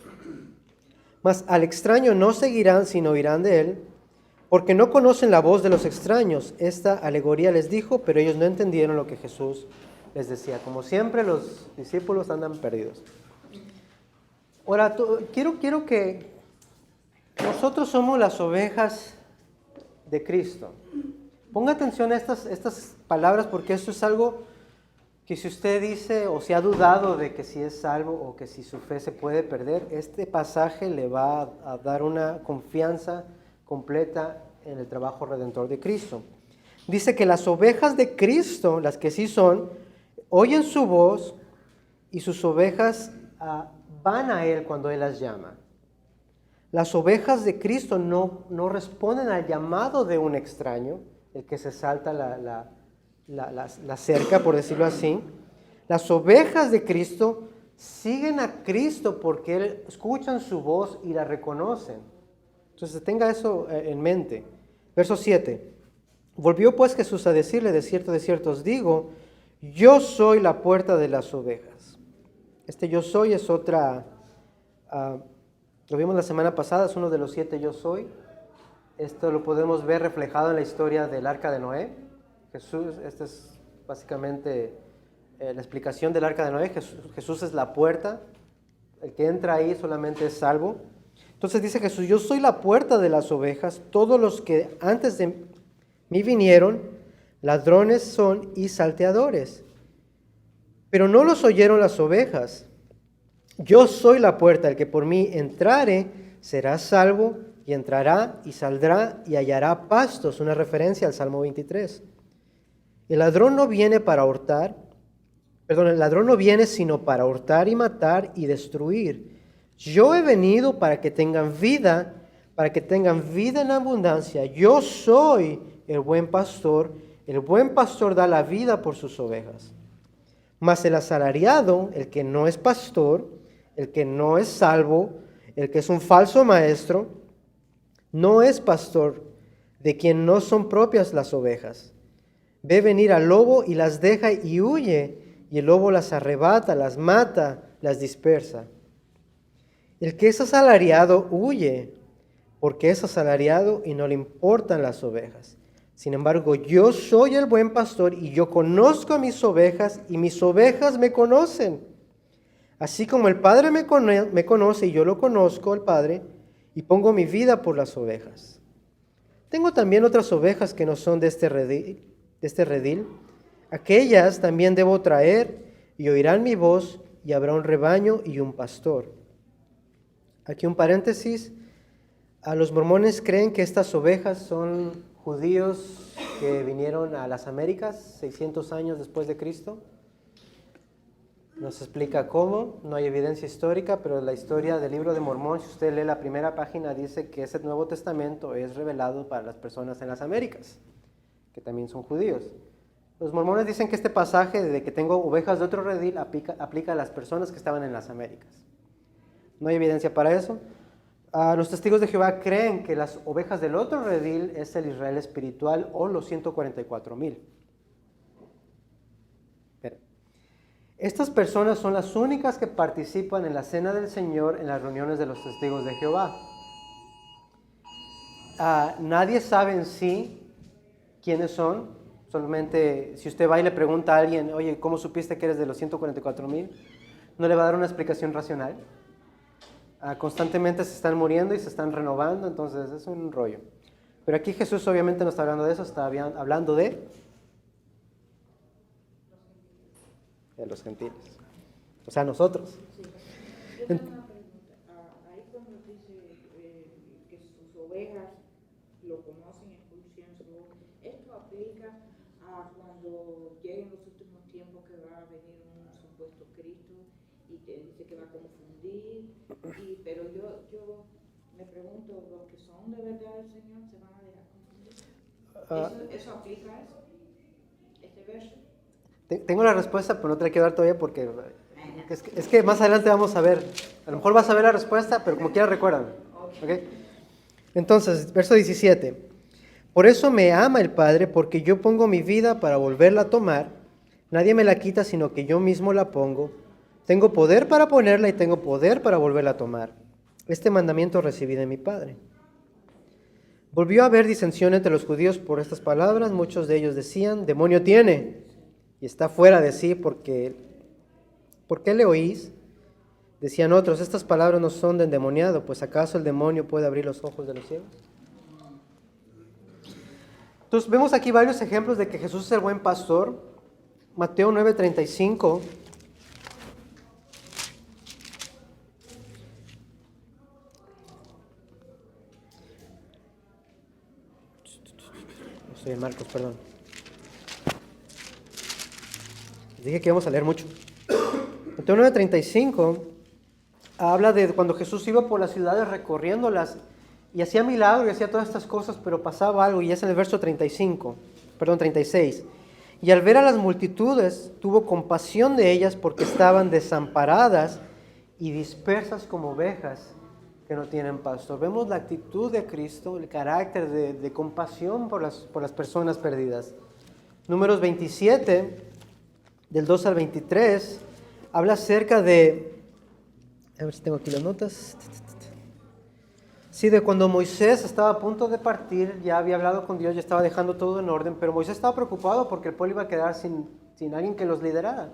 Mas al extraño no seguirán, sino oirán de él, porque no conocen la voz de los extraños. Esta alegoría les dijo, pero ellos no entendieron lo que Jesús les decía. Como siempre, los discípulos andan perdidos. Ahora, quiero que nosotros somos las ovejas de Cristo. Ponga atención a estas palabras, porque esto es algo que si usted dice o si ha dudado de que si es salvo o que si su fe se puede perder, este pasaje le va a dar una confianza completa en el trabajo redentor de Cristo. Dice que las ovejas de Cristo, las que sí son, oyen su voz y sus ovejas van a Él cuando Él las llama. Las ovejas de Cristo no responden al llamado de un extraño, el que se salta la cerca, por decirlo así. Las ovejas de Cristo siguen a Cristo porque escuchan su voz y la reconocen. Entonces tenga eso en mente. Verso 7. Volvió pues Jesús a decirle, de cierto os digo, yo soy la puerta de las ovejas. Este yo soy es otra, lo vimos la semana pasada, es uno de los 7 yo soy. Esto lo podemos ver reflejado en la historia del arca de Noé. Jesús, esta es básicamente la explicación del arca de Noé. Jesús es la puerta, el que entra ahí solamente es salvo. Entonces dice Jesús, yo soy la puerta de las ovejas, todos los que antes de mí vinieron, ladrones son y salteadores, pero no los oyeron las ovejas. Yo soy la puerta, el que por mí entrare será salvo, y entrará y saldrá y hallará pastos, una referencia al Salmo 23. El ladrón no viene sino para hurtar y matar y destruir. Yo he venido para que tengan vida en abundancia. Yo soy el buen pastor da la vida por sus ovejas. Mas el asalariado, el que no es pastor, el que no es salvo, el que es un falso maestro, no es pastor, de quien no son propias las ovejas. Ve venir al lobo y las deja y huye, y el lobo las arrebata, las mata, las dispersa. El que es asalariado huye, porque es asalariado y no le importan las ovejas. Sin embargo, yo soy el buen pastor y yo conozco a mis ovejas y mis ovejas me conocen. Así como el Padre me conoce y yo lo conozco, el Padre, y pongo mi vida por las ovejas. Tengo también otras ovejas que no son de este redil. Aquellas también debo traer y oirán mi voz y habrá un rebaño y un pastor. Aquí un paréntesis. A los mormones creen que estas ovejas son judíos que vinieron a las Américas 600 años después de Cristo. Nos explica cómo, no hay evidencia histórica, pero la historia del libro de Mormón, si usted lee la primera página, dice que ese Nuevo Testamento es revelado para las personas en las Américas, que también son judíos. Los mormones dicen que este pasaje de que tengo ovejas de otro redil aplica a las personas que estaban en las Américas. No hay evidencia para eso. Los testigos de Jehová creen que las ovejas del otro redil es el Israel espiritual o los 144,000. Estas personas son las únicas que participan en la cena del Señor en las reuniones de los testigos de Jehová. Nadie sabe en sí quiénes son. Solamente si usted va y le pregunta a alguien, oye, ¿cómo supiste que eres de los 144,000? No le va a dar una explicación racional. Constantemente se están muriendo y se están renovando, entonces es un rollo. Pero aquí Jesús obviamente no está hablando de eso, está hablando de los gentiles, o sea, nosotros. Sí. Yo tengo una pregunta. Ahí cuando dice que sus ovejas lo conocen, escuchan su voz, ¿esto aplica a cuando lleguen los últimos tiempos que va a venir un supuesto Cristo y que dice que va a confundir? Pero yo me pregunto, ¿los que son de verdad del Señor se van a dejar confundir? ¿Eso aplica a eso? ¿Este verso? Tengo la respuesta, pero no te la quiero dar todavía porque es que más adelante vamos a ver. A lo mejor vas a ver la respuesta, pero como quiera recuérdame. ¿Okay? Entonces, verso 17. Por eso me ama el Padre, porque yo pongo mi vida para volverla a tomar. Nadie me la quita, sino que yo mismo la pongo. Tengo poder para ponerla y tengo poder para volverla a tomar. Este mandamiento recibí de mi Padre. Volvió a haber disensión entre los judíos por estas palabras. Muchos de ellos decían, demonio tiene. Y está fuera de sí, ¿por qué le oís? Decían otros, estas palabras no son de endemoniado, pues ¿acaso el demonio puede abrir los ojos de los ciegos? Entonces vemos aquí varios ejemplos de que Jesús es el buen pastor. Mateo 9:35. Estoy en Marcos, perdón. Dije que íbamos a leer mucho. Mateo 9:35 habla de cuando Jesús iba por las ciudades recorriéndolas y hacía milagros y hacía todas estas cosas, pero pasaba algo, y es en el verso 36. Y al ver a las multitudes, tuvo compasión de ellas porque estaban desamparadas y dispersas como ovejas que no tienen pastor. Vemos la actitud de Cristo, el carácter de compasión por las personas perdidas. Números 27, del 2 al 23, habla acerca de, a ver si tengo aquí las notas. Sí, de cuando Moisés estaba a punto de partir, ya había hablado con Dios, ya estaba dejando todo en orden, pero Moisés estaba preocupado porque el pueblo iba a quedar sin alguien que los liderara.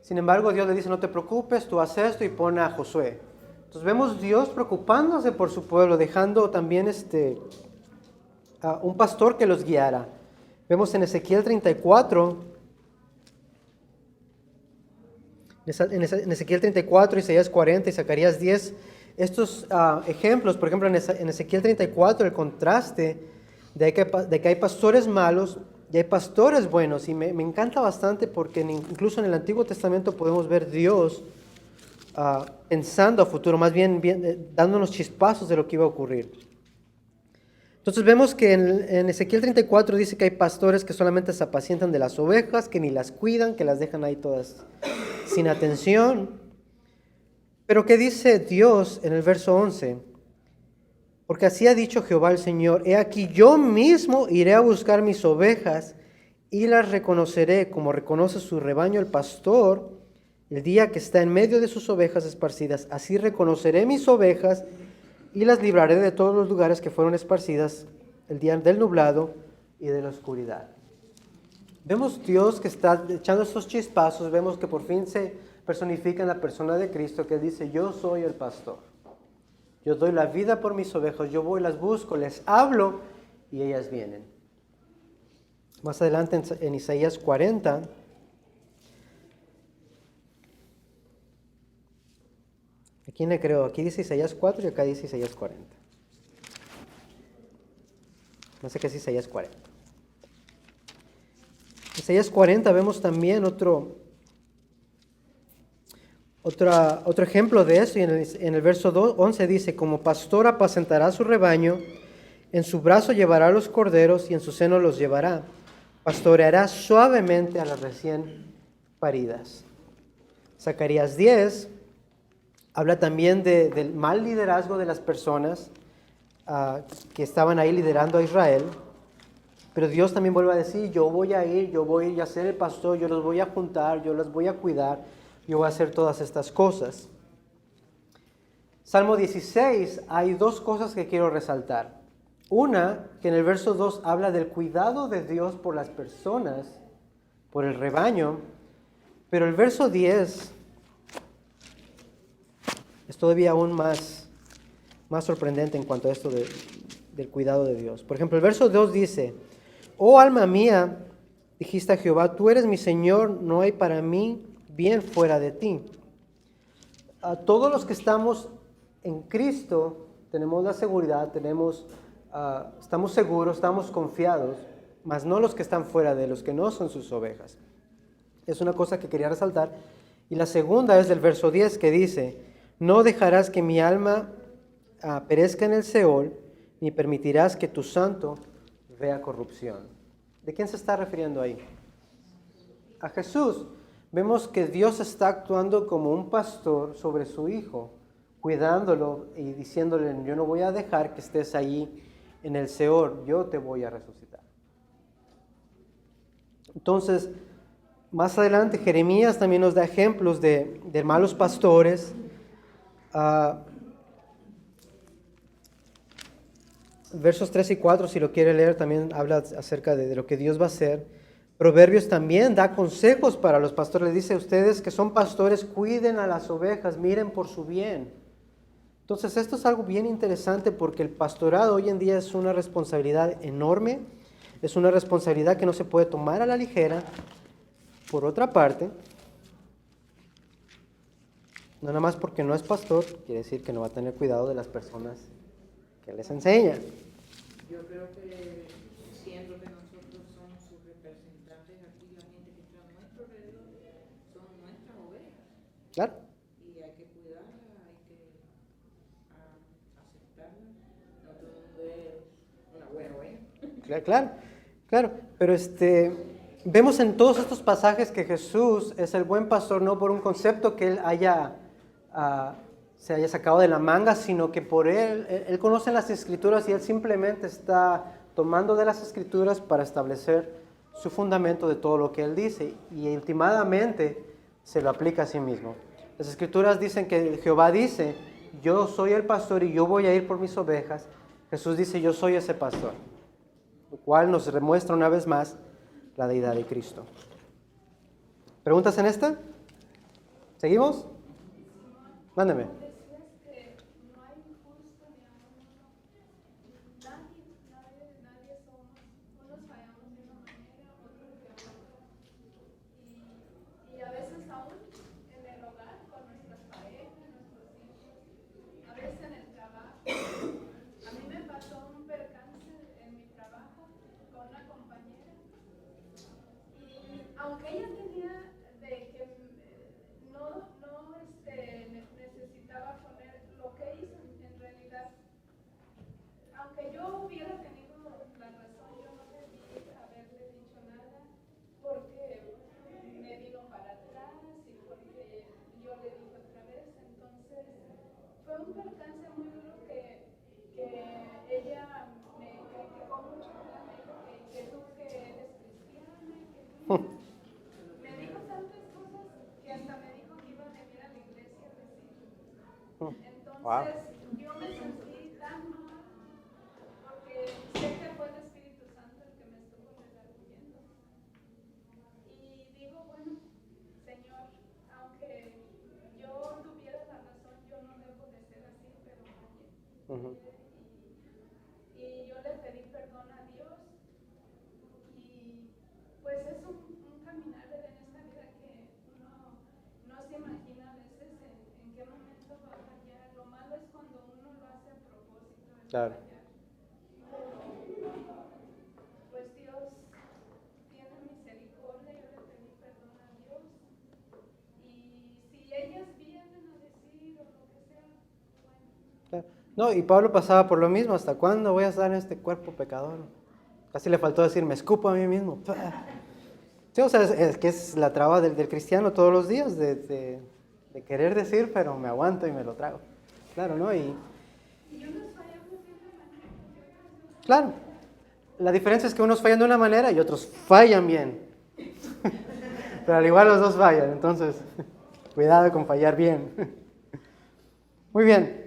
Sin embargo, Dios le dice, no te preocupes, tú haz esto y pon a Josué. Entonces vemos Dios preocupándose por su pueblo, dejando también a un pastor que los guiara. Vemos en Ezequiel 34, en Ezequiel 34, Isaías 40 y Zacarías 10, estos ejemplos, por ejemplo, en Ezequiel 34, el contraste de que hay pastores malos y hay pastores buenos, y me encanta bastante porque incluso en el Antiguo Testamento podemos ver Dios pensando a futuro, más bien dándonos chispazos de lo que iba a ocurrir. Entonces vemos que en Ezequiel 34 dice que hay pastores que solamente se apacientan de las ovejas, que ni las cuidan, que las dejan ahí todas sin atención. Pero ¿qué dice Dios en el verso 11? Porque así ha dicho Jehová el Señor, he aquí yo mismo iré a buscar mis ovejas y las reconoceré como reconoce su rebaño el pastor el día que está en medio de sus ovejas esparcidas. Así reconoceré mis ovejas y las libraré de todos los lugares que fueron esparcidas el día del nublado y de la oscuridad. Vemos Dios que está echando estos chispazos, vemos que por fin se personifica en la persona de Cristo, que dice, yo soy el pastor. Yo doy la vida por mis ovejas, yo voy, las busco, les hablo y ellas vienen. Más adelante en Isaías 40, ¿a quién le creo? Aquí dice Isaías 4 y acá dice Isaías 40. No sé qué es Isaías 40. Isaías 40 vemos también otro Otro ejemplo de eso, y en el verso 11 dice, como pastor apacentará su rebaño, en su brazo llevará los corderos y en su seno los llevará. Pastoreará suavemente a las recién paridas. Zacarías 10 habla también del mal liderazgo de las personas que estaban ahí liderando a Israel. Pero Dios también vuelve a decir, yo voy a ir a ser el pastor, yo los voy a juntar, yo los voy a cuidar, yo voy a hacer todas estas cosas. Salmo 16, hay dos cosas que quiero resaltar. Una, que en el verso 2 habla del cuidado de Dios por las personas, por el rebaño, pero el verso 10 es todavía aún más sorprendente en cuanto a esto del cuidado de Dios. Por ejemplo, el verso 2 dice, oh alma mía, dijiste a Jehová, tú eres mi Señor, no hay para mí bien fuera de ti. A todos los que estamos en Cristo tenemos la seguridad, estamos seguros, estamos confiados, mas no los que están fuera de los que no son sus ovejas. Es una cosa que quería resaltar. Y la segunda es del verso 10 que dice, no dejarás que mi alma perezca en el Seol, ni permitirás que tu santo vea corrupción. ¿De quién se está refiriendo ahí? A Jesús. Vemos que Dios está actuando como un pastor sobre su hijo, cuidándolo y diciéndole, yo no voy a dejar que estés allí en el Seol, yo te voy a resucitar. Entonces, más adelante Jeremías también nos da ejemplos de malos pastores. Versos 3 y 4, si lo quiere leer, también habla acerca de lo que Dios va a hacer. Proverbios también da consejos para los pastores. Dice, ustedes que son pastores, cuiden a las ovejas, miren por su bien. Entonces, esto es algo bien interesante porque el pastorado hoy en día es una responsabilidad enorme, es una responsabilidad que no se puede tomar a la ligera. Por otra parte, no nada más porque no es pastor, quiere decir que no va a tener cuidado de las personas que les enseña. Yo creo que siendo que nosotros somos sus representantes aquí, la gente que está a nuestro alrededor son nuestras ovejas. Claro. Y hay que cuidarlas, hay que aceptarlas. No todo el mundo es una buena oveja. Claro. Pero vemos en todos estos pasajes que Jesús es el buen pastor, no por un concepto que él se haya sacado de la manga, sino que por él conoce las Escrituras y él simplemente está tomando de las Escrituras para establecer su fundamento de todo lo que él dice y últimamente se lo aplica a sí mismo. Las Escrituras dicen que Jehová dice, yo soy el pastor y yo voy a ir por mis ovejas. Jesús dice, yo soy ese pastor, lo cual nos demuestra una vez más la deidad de Cristo. ¿Preguntas en esta? ¿Seguimos? Mándeme. Aunque ella tenía de que necesitaba poner lo que hizo en realidad, aunque yo hubiera tenido la razón, yo no debí haberle dicho nada porque me vino para atrás y porque yo le dije otra vez. Entonces fue un percance muy duro que ella me criticó mucho, me dijo que tú que eres cristiana, que tú me dijo tantas cosas que hasta me dijo que iba a venir a la iglesia a decir. Entonces yo me sentí tan mal porque sé que fue el Espíritu Santo el que me estuvo redarguyendo. Y digo, bueno, Señor, aunque yo tuviera la razón, yo no debo de ser así, pero fallé. Y yo le pedí perdón a Dios. Y pues es un caminar en esta vida que uno no se imagina a veces en qué momento va a fallar. Lo malo es cuando uno lo hace a propósito de fallar. Pues Dios tiene misericordia, yo le pedí perdón a Dios. Y si ellas bien No, y Pablo pasaba por lo mismo. ¿Hasta cuándo voy a estar en este cuerpo pecador? Casi le faltó decir, me escupo a mí mismo. Sí, o sea, es que es la traba del cristiano todos los días, de querer decir, pero me aguanto y me lo trago. Claro, ¿no? Y claro, la diferencia es que unos fallan de una manera y otros fallan bien. Pero al igual los dos fallan, entonces, cuidado con fallar bien. Muy bien.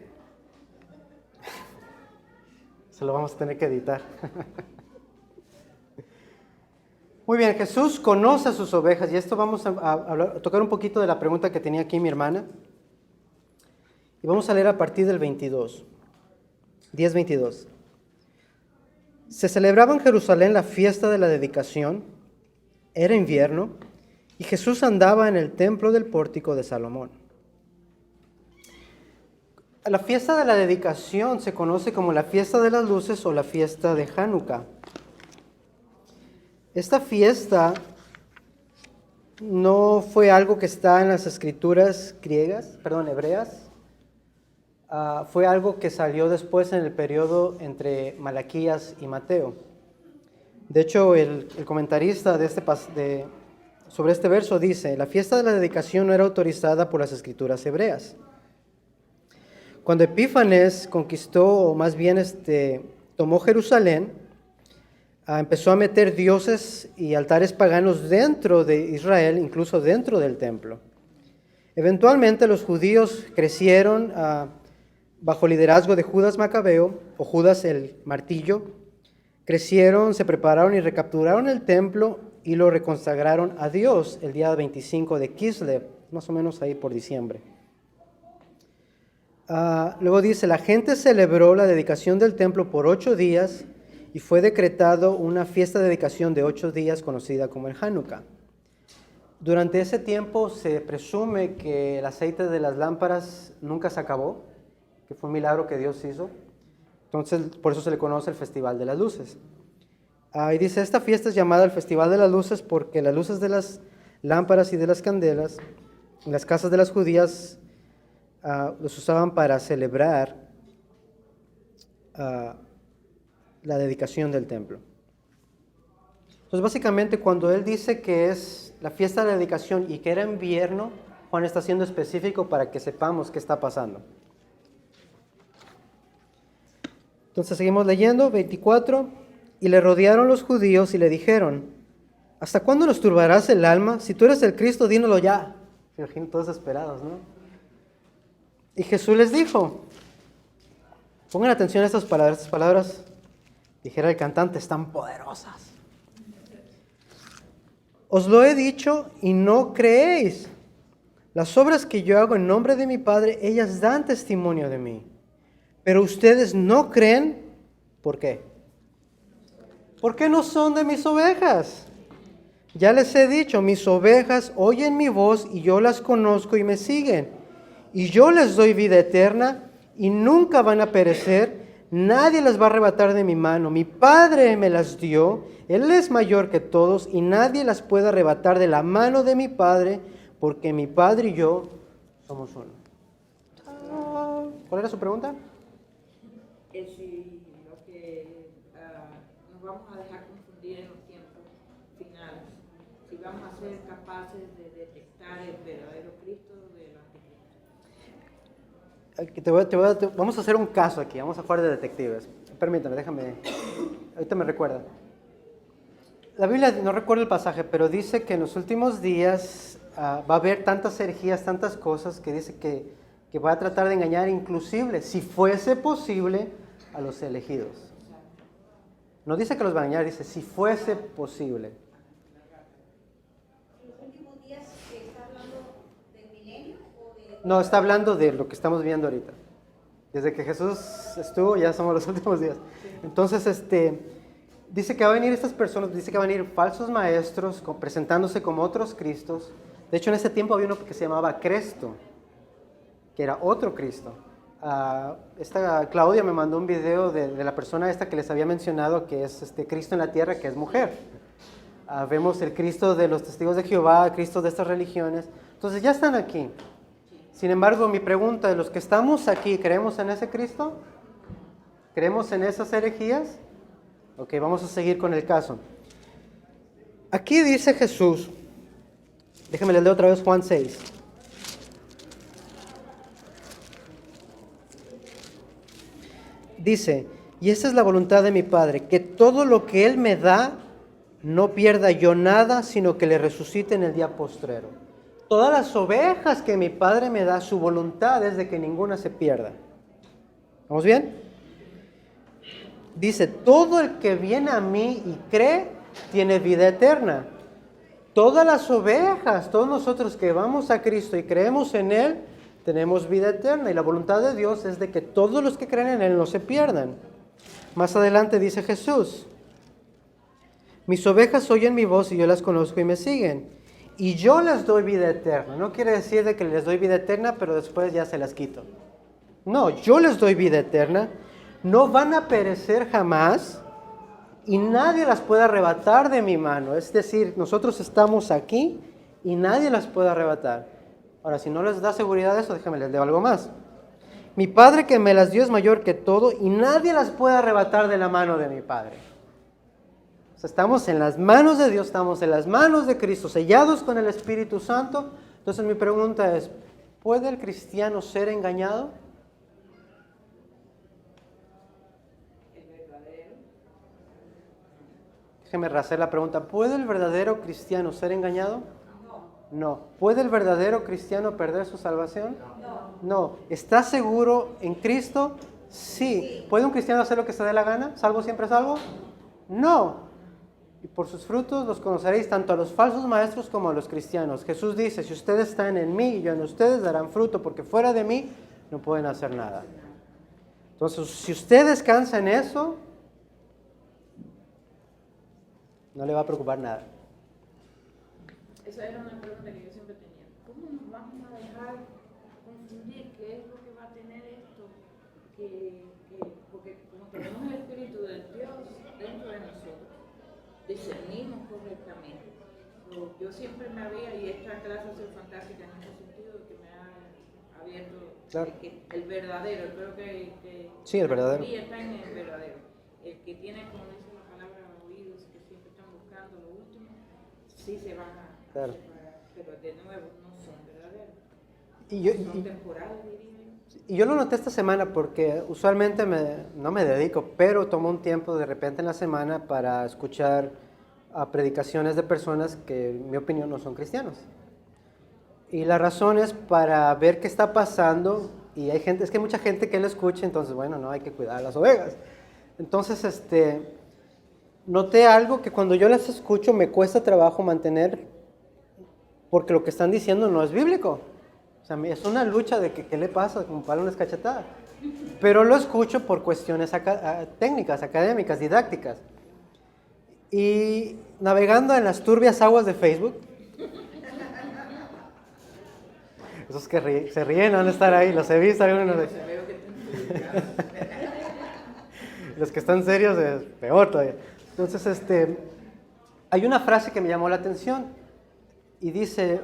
Se lo vamos a tener que editar. Muy bien, Jesús conoce a sus ovejas y esto vamos a tocar un poquito de la pregunta que tenía aquí mi hermana. Y vamos a leer a partir del 22, 10:22. Se celebraba en Jerusalén la fiesta de la dedicación, era invierno, y Jesús andaba en el templo del pórtico de Salomón. La fiesta de la dedicación se conoce como la fiesta de las luces o la fiesta de Hanukkah. Esta fiesta no fue algo que está en las escrituras hebreas. Fue algo que salió después en el periodo entre Malaquías y Mateo. De hecho, el comentarista sobre este verso dice, la fiesta de la dedicación no era autorizada por las escrituras hebreas. Cuando Epífanes conquistó, o más bien tomó Jerusalén, empezó a meter dioses y altares paganos dentro de Israel, incluso dentro del templo. Eventualmente los judíos crecieron bajo liderazgo de Judas Macabeo, o Judas el Martillo. Crecieron, se prepararon y recapturaron el templo y lo reconsagraron a Dios el día 25 de Kislev, más o menos ahí por diciembre. Luego dice, la gente celebró la dedicación del templo por 8 días y fue decretado una fiesta de dedicación de 8 días conocida como el Hanukkah. Durante ese tiempo se presume que el aceite de las lámparas nunca se acabó, que fue un milagro que Dios hizo. Entonces, por eso se le conoce el Festival de las Luces. Y dice, esta fiesta es llamada el Festival de las Luces porque las luces de las lámparas y de las candelas en las casas de las judías los usaban para celebrar la dedicación del templo. Entonces, básicamente, cuando él dice que es la fiesta de la dedicación y que era invierno, Juan está siendo específico para que sepamos qué está pasando. Entonces, seguimos leyendo, 24. Y le rodearon los judíos y le dijeron, ¿hasta cuándo nos turbarás el alma? Si tú eres el Cristo, dínoslo ya. Se imaginan todos esperados, ¿no? Y Jesús les dijo, pongan atención a estas palabras, dijera el cantante, están poderosas. Os lo he dicho y no creéis. Las obras que yo hago en nombre de mi Padre, ellas dan testimonio de mí. Pero ustedes no creen, ¿por qué? Porque no son de mis ovejas. Ya les he dicho, mis ovejas oyen mi voz y yo las conozco y me siguen. Y yo les doy vida eterna y nunca van a perecer. Nadie las va a arrebatar de mi mano. Mi Padre me las dio. Él es mayor que todos y nadie las puede arrebatar de la mano de mi Padre, porque mi Padre y yo somos uno. ¿Cuál era su pregunta? Si lo que nos vamos a dejar confundir en los tiempos finales, si vamos a ser capaces de detectar el verdadero Cristo del anticristo. Vamos a hacer un caso aquí, vamos a jugar de detectives. Permítame, ahorita me recuerda. La Biblia, no recuerdo el pasaje, pero dice que en los últimos días va a haber tantas herejías, tantas cosas, que dice que va a tratar de engañar inclusive, si fuese posible, a los elegidos. No dice que los va a engañar, dice si fuese posible. ¿En los últimos días está hablando del milenio o de...? No, está hablando de lo que estamos viendo ahorita. Desde que Jesús estuvo, ya somos los últimos días. Entonces, dice que va a venir estas personas, dice que van a venir falsos maestros presentándose como otros Cristos. De hecho, en ese tiempo había uno que se llamaba Cristo, que era otro Cristo. Esta Claudia me mandó un video de la persona esta que les había mencionado, que es Cristo en la tierra, que es mujer. Vemos el Cristo de los testigos de Jehová, Cristo de estas religiones. Entonces ya están aquí. Sin embargo, mi pregunta, ¿de los que estamos aquí, creemos en ese Cristo? ¿Creemos en esas herejías? Ok, vamos a seguir con el caso. Aquí dice Jesús, déjenme leer otra vez Juan 6. Dice, y esta es la voluntad de mi Padre, que todo lo que Él me da, no pierda yo nada, sino que le resucite en el día postrero. Todas las ovejas que mi Padre me da, su voluntad es de que ninguna se pierda. ¿Vamos bien? Dice, todo el que viene a mí y cree, tiene vida eterna. Todas las ovejas, todos nosotros que vamos a Cristo y creemos en Él, tenemos vida eterna. Y la voluntad de Dios es de que todos los que creen en Él no se pierdan. Más adelante dice Jesús, mis ovejas oyen mi voz y yo las conozco y me siguen. Y yo les doy vida eterna. No quiere decir de que les doy vida eterna, pero después ya se las quito. No, yo les doy vida eterna. No van a perecer jamás y nadie las puede arrebatar de mi mano. Es decir, nosotros estamos aquí y nadie las puede arrebatar. Ahora, si no les da seguridad eso, déjame les leo algo más. Mi Padre que me las dio es mayor que todo y nadie las puede arrebatar de la mano de mi Padre. O sea, estamos en las manos de Dios, estamos en las manos de Cristo, sellados con el Espíritu Santo. Entonces mi pregunta es, ¿puede el cristiano ser engañado? Déjeme rehacer la pregunta. ¿Puede el verdadero cristiano ser engañado? No. ¿Puede el verdadero cristiano perder su salvación? No. ¿Está seguro en Cristo? Sí. ¿Puede un cristiano hacer lo que se dé la gana? ¿Salvo siempre salvo? No. Y por sus frutos los conoceréis tanto a los falsos maestros como a los cristianos. Jesús dice, si ustedes están en mí y yo en ustedes, darán fruto, porque fuera de mí no pueden hacer nada. Entonces, si usted descansa en eso, no le va a preocupar nada. Esa era una pregunta que yo siempre tenía. ¿Cómo nos vamos a dejar confundir qué es lo que va a tener esto? Porque como tenemos el Espíritu de Dios dentro de nosotros, discernimos correctamente. Yo siempre me había, y esta clase ha sido fantástica en ese sentido, que me ha abierto Claro. el verdadero, creo que Sí, el verdadero. Y está en el verdadero. El que tiene, como dice la palabra, oídos, que siempre están buscando lo último, sí se van a Claro. separar, pero de nuevo no son verdaderos. Son Y temporales, diría yo. yo lo noté esta semana porque usualmente no me dedico, pero tomo un tiempo de repente en la semana para escuchar a predicaciones de personas que, en mi opinión, no son cristianos. Y la razón es para ver qué está pasando. Y hay gente, es que hay mucha gente que lo escucha, entonces, bueno, no hay que cuidar a las ovejas. Entonces, noté algo que cuando yo las escucho me cuesta trabajo mantener, porque lo que están diciendo no es bíblico. O sea, es una lucha de que qué le pasa, como para una escachetada. Pero lo escucho por cuestiones técnicas, académicas, didácticas. Y navegando en las turbias aguas de Facebook, esos que se ríen van a estar ahí, los he visto algunos de los que están serios es peor todavía. Entonces, hay una frase que me llamó la atención y dice,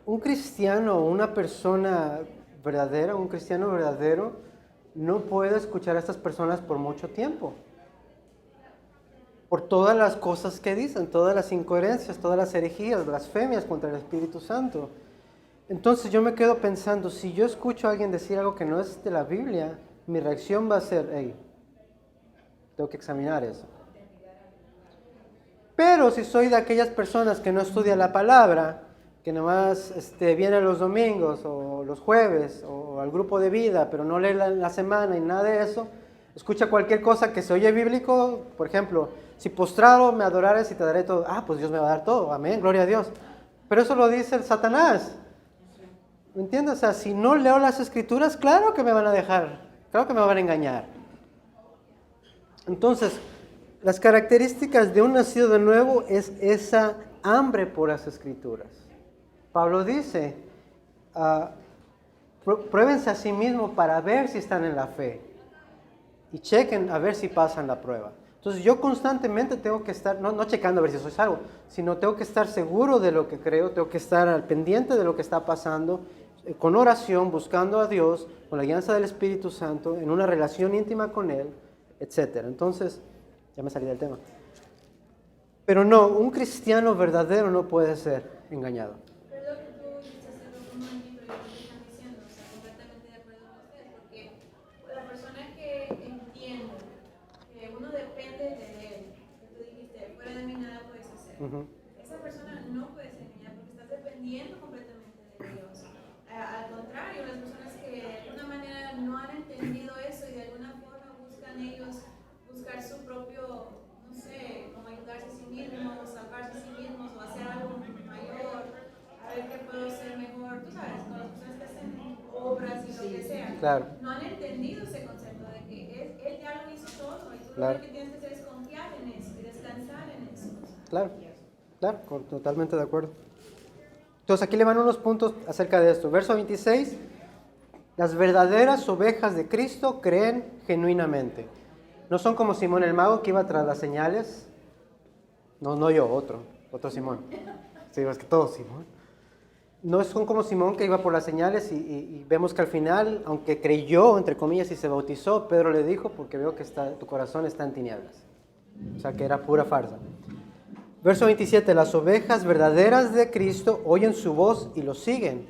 un cristiano, una persona verdadera, un cristiano verdadero, no puede escuchar a estas personas por mucho tiempo. Por todas las cosas que dicen, todas las incoherencias, todas las herejías, blasfemias contra el Espíritu Santo. Entonces yo me quedo pensando, si yo escucho a alguien decir algo que no es de la Biblia, mi reacción va a ser, hey, tengo que examinar eso. Pero si soy de aquellas personas que no estudia la palabra, que nomás viene los domingos o los jueves o al grupo de vida, pero no lee la semana y nada de eso, escucha cualquier cosa que se oye bíblico, por ejemplo, si postrado me adorares y te daré todo, pues Dios me va a dar todo, amén, gloria a Dios. Pero eso lo dice el Satanás. ¿Me entiendes? O sea, si no leo las escrituras, claro que me van a dejar, claro que me van a engañar. Entonces, las características de un nacido de nuevo es esa hambre por las escrituras. Pablo dice, pruébense a sí mismos para ver si están en la fe y chequen a ver si pasan la prueba. Entonces yo constantemente tengo que estar, no checando a ver si soy salvo, sino tengo que estar seguro de lo que creo, tengo que estar al pendiente de lo que está pasando, con oración, buscando a Dios, con la guianza del Espíritu Santo, en una relación íntima con Él, etc. Entonces, ya me salí del tema. Pero no, un cristiano verdadero no puede ser engañado. Pero lo que tú dices es lo como el libro y lo que están diciendo, o sea, completamente de acuerdo con usted, porque la persona que entiende que uno depende de él, que tú dijiste, fuera de mí nada puedes hacer, esa persona no puede ser engañada porque estás dependiendo completamente de Dios. Al contrario, las personas que de alguna manera no han entendido eso y de alguna forma buscan ellos buscar su propio, no sé, como ayudarse a sí mismos, salvarse a sí mismos o hacer algo mayor, a ver qué puedo hacer mejor, tú sabes, con las personas que hacen obras y lo que sea. Claro. No han entendido ese concepto de que él ya lo hizo todo y tú Claro. lo que tienes que hacer es confiar en eso y descansar en eso. Claro, claro, totalmente de acuerdo. Entonces aquí le van unos puntos acerca de esto. Verso 26, las verdaderas ovejas de Cristo creen genuinamente. No son como Simón el mago que iba tras las señales. No yo, otro Simón. Sí, es que todos Simón. No son como Simón que iba por las señales y vemos que al final, aunque creyó, entre comillas, y se bautizó, Pedro le dijo, porque veo que tu corazón está en tinieblas. O sea, que era pura farsa. Verso 27, las ovejas verdaderas de Cristo oyen su voz y lo siguen.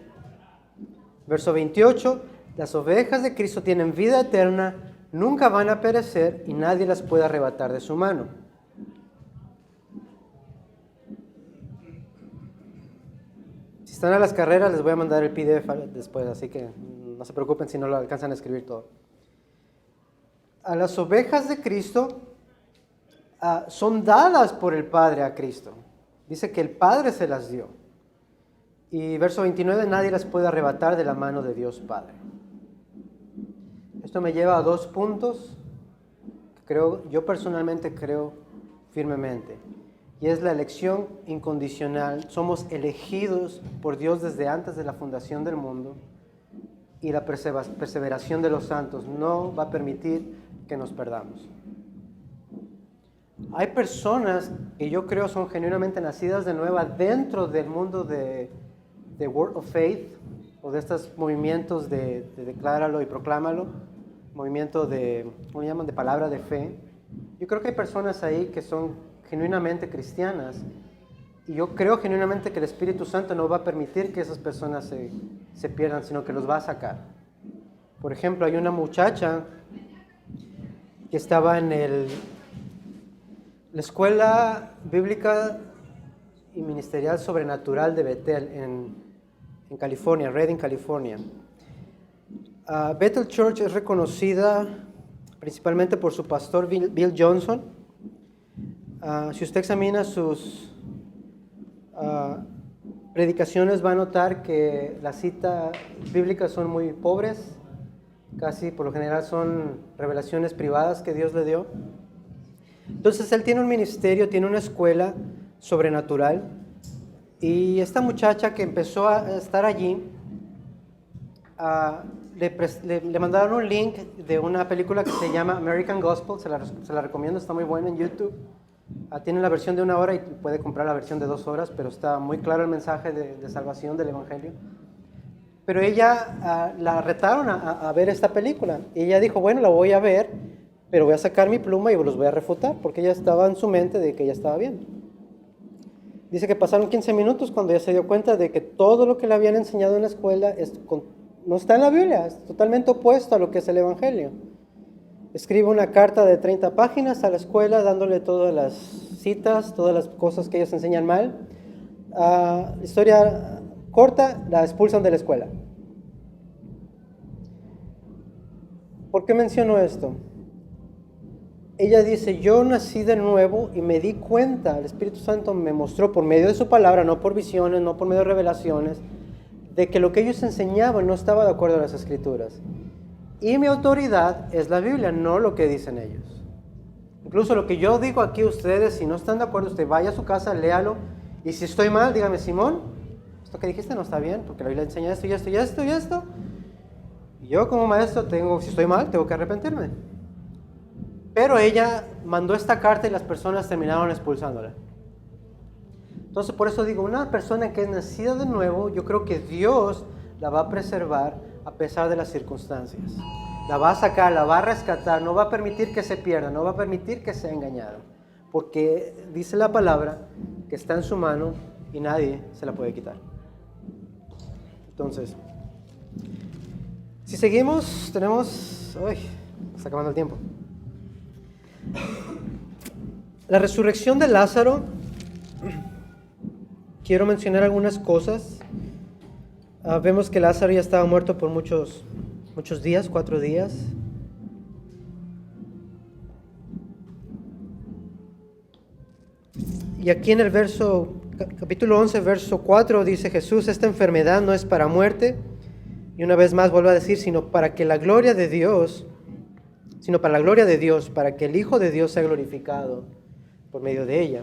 Verso 28, las ovejas de Cristo tienen vida eterna, nunca van a perecer y nadie las puede arrebatar de su mano. Si están a las carreras les voy a mandar el PDF después, así que no se preocupen si no lo alcanzan a escribir todo. A las ovejas de Cristo son dadas por el Padre a Cristo. Dice que el Padre se las dio. Y verso 29, nadie las puede arrebatar de la mano de Dios Padre. Esto me lleva a dos puntos que yo personalmente creo firmemente. Y es la elección incondicional. Somos elegidos por Dios desde antes de la fundación del mundo. Y la perseveración de los santos no va a permitir que nos perdamos. Hay personas que yo creo son genuinamente nacidas de nueva dentro del mundo de Word of Faith o de estos movimientos de decláralo y proclámalo, movimiento de, ¿cómo le llaman?, de palabra de fe. Yo creo que hay personas ahí que son genuinamente cristianas y yo creo genuinamente que el Espíritu Santo no va a permitir que esas personas se pierdan, sino que los va a sacar. Por ejemplo, hay una muchacha que estaba en la Escuela Bíblica y Ministerial Sobrenatural de Bethel en California, Redding, California. Bethel Church es reconocida principalmente por su pastor Bill Johnson. Si usted examina sus predicaciones va a notar que las citas bíblicas son muy pobres, casi por lo general son revelaciones privadas que Dios le dio. Entonces él tiene un ministerio, tiene una escuela sobrenatural y esta muchacha que empezó a estar allí, le mandaron un link de una película que se llama American Gospel, se la recomiendo, está muy buena en YouTube. Tiene la versión de 1 hora y puede comprar la versión de 2 horas, pero está muy claro el mensaje de salvación del Evangelio. Pero ella la retaron a ver esta película y ella dijo, bueno, la voy a ver, pero voy a sacar mi pluma y los voy a refutar, porque ella estaba en su mente de que ella estaba bien. Dice que pasaron 15 minutos cuando ella se dio cuenta de que todo lo que le habían enseñado en la escuela no está en la Biblia, es totalmente opuesto a lo que es el Evangelio. Escribe una carta de 30 páginas a la escuela dándole todas las citas, todas las cosas que ellos enseñan mal. Historia corta, la expulsan de la escuela. ¿Por qué menciono esto? Ella dice, yo nací de nuevo y me di cuenta, el Espíritu Santo me mostró por medio de su palabra, no por visiones, no por medio de revelaciones, de que lo que ellos enseñaban no estaba de acuerdo a las Escrituras. Y mi autoridad es la Biblia, no lo que dicen ellos. Incluso lo que yo digo aquí a ustedes, si no están de acuerdo, usted vaya a su casa, léalo, y si estoy mal, dígame, Simón, esto que dijiste no está bien, porque la Biblia enseña esto y esto y esto y esto. Y yo como maestro si estoy mal, tengo que arrepentirme. Pero ella mandó esta carta y las personas terminaron expulsándola. Entonces por eso digo, una persona que es nacida de nuevo, yo creo que Dios la va a preservar a pesar de las circunstancias. La va a sacar, la va a rescatar, no va a permitir que se pierda, no va a permitir que sea engañado. Porque dice la palabra que está en su mano y nadie se la puede quitar. Entonces, si seguimos, tenemos... ¡Uy! Está acabando el tiempo. La resurrección de Lázaro. Quiero mencionar algunas cosas. Vemos que Lázaro ya estaba muerto por muchos días, 4 días. Y aquí en el capítulo 11, verso 4, dice Jesús: esta enfermedad no es para muerte. Y una vez más vuelvo a decir, sino para la gloria de Dios, para que el Hijo de Dios sea glorificado por medio de ella.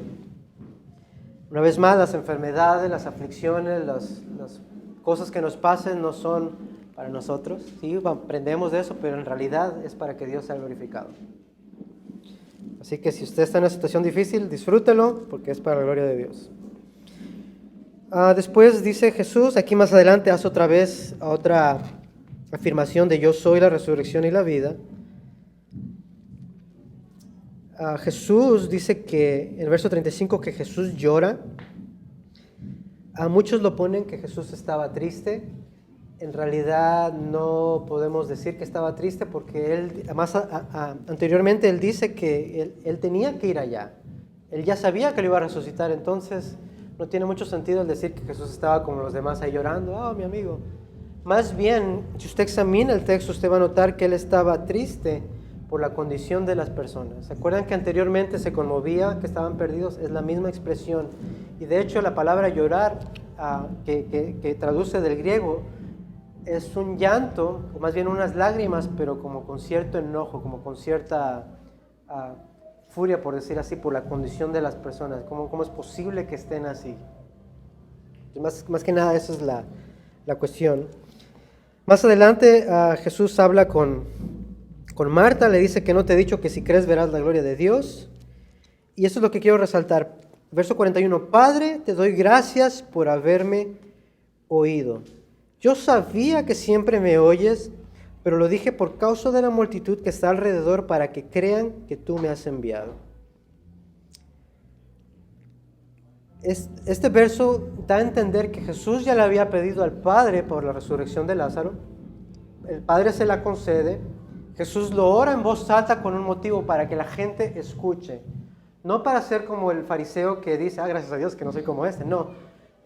Una vez más, las enfermedades, las aflicciones, las cosas que nos pasen no son para nosotros. Sí, aprendemos de eso, pero en realidad es para que Dios sea glorificado. Así que si usted está en una situación difícil, disfrútelo, porque es para la gloria de Dios. Después dice Jesús, aquí más adelante hace otra afirmación de yo soy la resurrección y la vida. Jesús dice que en el verso 35 que Jesús llora. Muchos lo ponen que Jesús estaba triste. En realidad no podemos decir que estaba triste porque él, anteriormente él dice que él tenía que ir allá. Él ya sabía que lo iba a resucitar, entonces no tiene mucho sentido el decir que Jesús estaba como los demás ahí llorando. Mi amigo. Más bien, si usted examina el texto, usted va a notar que él estaba triste por la condición de las personas. ¿Se acuerdan que anteriormente se conmovía, que estaban perdidos? Es la misma expresión. Y de hecho la palabra llorar, que traduce del griego, es un llanto, o más bien unas lágrimas, pero como con cierto enojo, como con cierta furia, por decir así, por la condición de las personas. ¿Cómo es posible que estén así? Más que nada, esa es la cuestión. Más adelante Jesús habla con Marta, le dice que no te he dicho que si crees verás la gloria de Dios. Y eso es lo que quiero resaltar. Verso 41, Padre, te doy gracias por haberme oído. Yo sabía que siempre me oyes, pero lo dije por causa de la multitud que está alrededor para que crean que tú me has enviado. Este verso da a entender que Jesús ya le había pedido al Padre por la resurrección de Lázaro. El Padre se la concede. Jesús lo ora en voz alta con un motivo para que la gente escuche. No para ser como el fariseo que dice, gracias a Dios que no soy como este. No,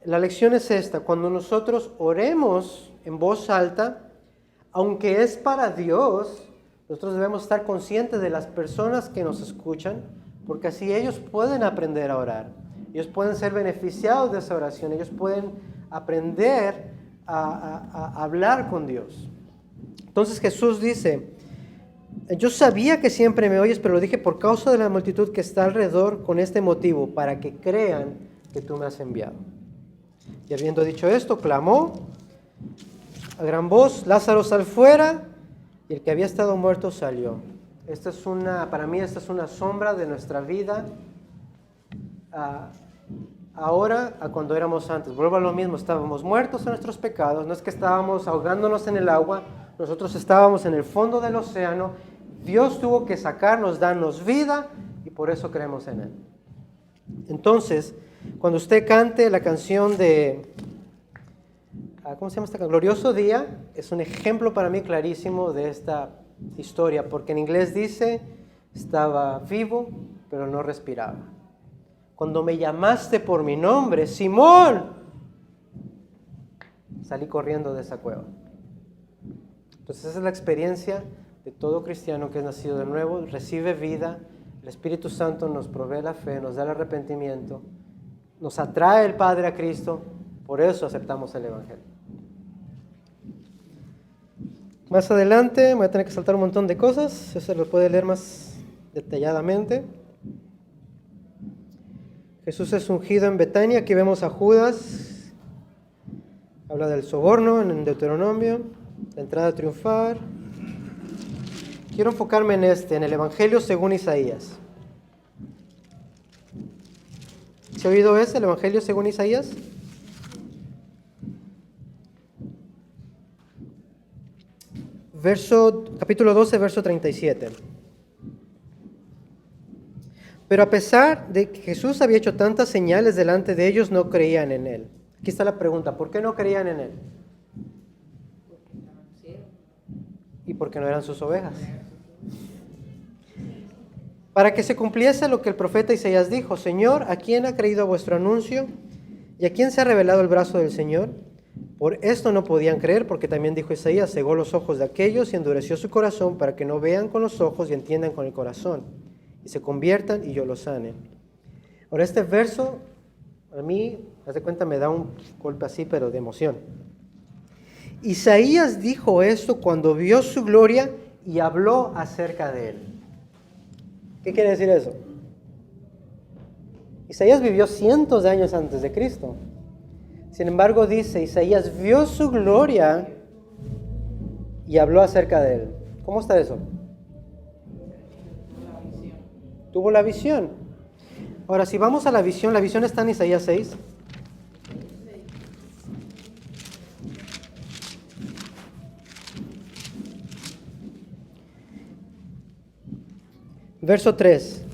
la lección es esta. Cuando nosotros oremos en voz alta, aunque es para Dios, nosotros debemos estar conscientes de las personas que nos escuchan, porque así ellos pueden aprender a orar. Ellos pueden ser beneficiados de esa oración. Ellos pueden aprender a hablar con Dios. Entonces Jesús dice, yo sabía que siempre me oyes, pero lo dije por causa de la multitud que está alrededor con este motivo, para que crean que tú me has enviado. Y habiendo dicho esto, clamó a gran voz, Lázaro, sal fuera, y el que había estado muerto salió. Para mí esta es una sombra de nuestra vida ahora a cuando éramos antes. Vuelvo a lo mismo, estábamos muertos en nuestros pecados, no es que estábamos ahogándonos en el agua, nosotros estábamos en el fondo del océano. Dios tuvo que sacarnos, darnos vida, y por eso creemos en Él. Entonces, cuando usted cante la canción de, ¿cómo se llama esta canción? Glorioso Día, es un ejemplo para mí clarísimo de esta historia, porque en inglés dice, estaba vivo, pero no respiraba. Cuando me llamaste por mi nombre, Simón, salí corriendo de esa cueva. Entonces esa es la experiencia de todo cristiano que es nacido de nuevo, recibe vida, el Espíritu Santo nos provee la fe, nos da el arrepentimiento, nos atrae el Padre a Cristo, por eso aceptamos el Evangelio. Más adelante voy a tener que saltar un montón de cosas, eso se lo puede leer más detalladamente. Jesús es ungido en Betania, aquí vemos a Judas, habla del soborno en Deuteronomio, la entrada triunfal. Quiero enfocarme en el Evangelio según Isaías. ¿Se ha oído el Evangelio según Isaías? capítulo 12, verso 37. Pero a pesar de que Jesús había hecho tantas señales delante de ellos, no creían en él. Aquí está la pregunta, ¿por qué no creían en él? Y porque no eran sus ovejas. Para que se cumpliese lo que el profeta Isaías dijo: Señor, ¿a quién ha creído vuestro anuncio? ¿Y a quién se ha revelado el brazo del Señor? Por esto no podían creer, porque también dijo Isaías: cegó los ojos de aquellos y endureció su corazón, para que no vean con los ojos y entiendan con el corazón, y se conviertan y yo los sane. Ahora, este verso, a mí, haz de cuenta, me da un golpe así, pero de emoción. Isaías dijo esto cuando vio su gloria y habló acerca de él. ¿Qué quiere decir eso? Isaías vivió cientos de años antes de Cristo. Sin embargo, dice, Isaías vio su gloria y habló acerca de él. ¿Cómo está eso? Tuvo la visión. Ahora, si vamos a la visión está en Isaías 6. Verso 3.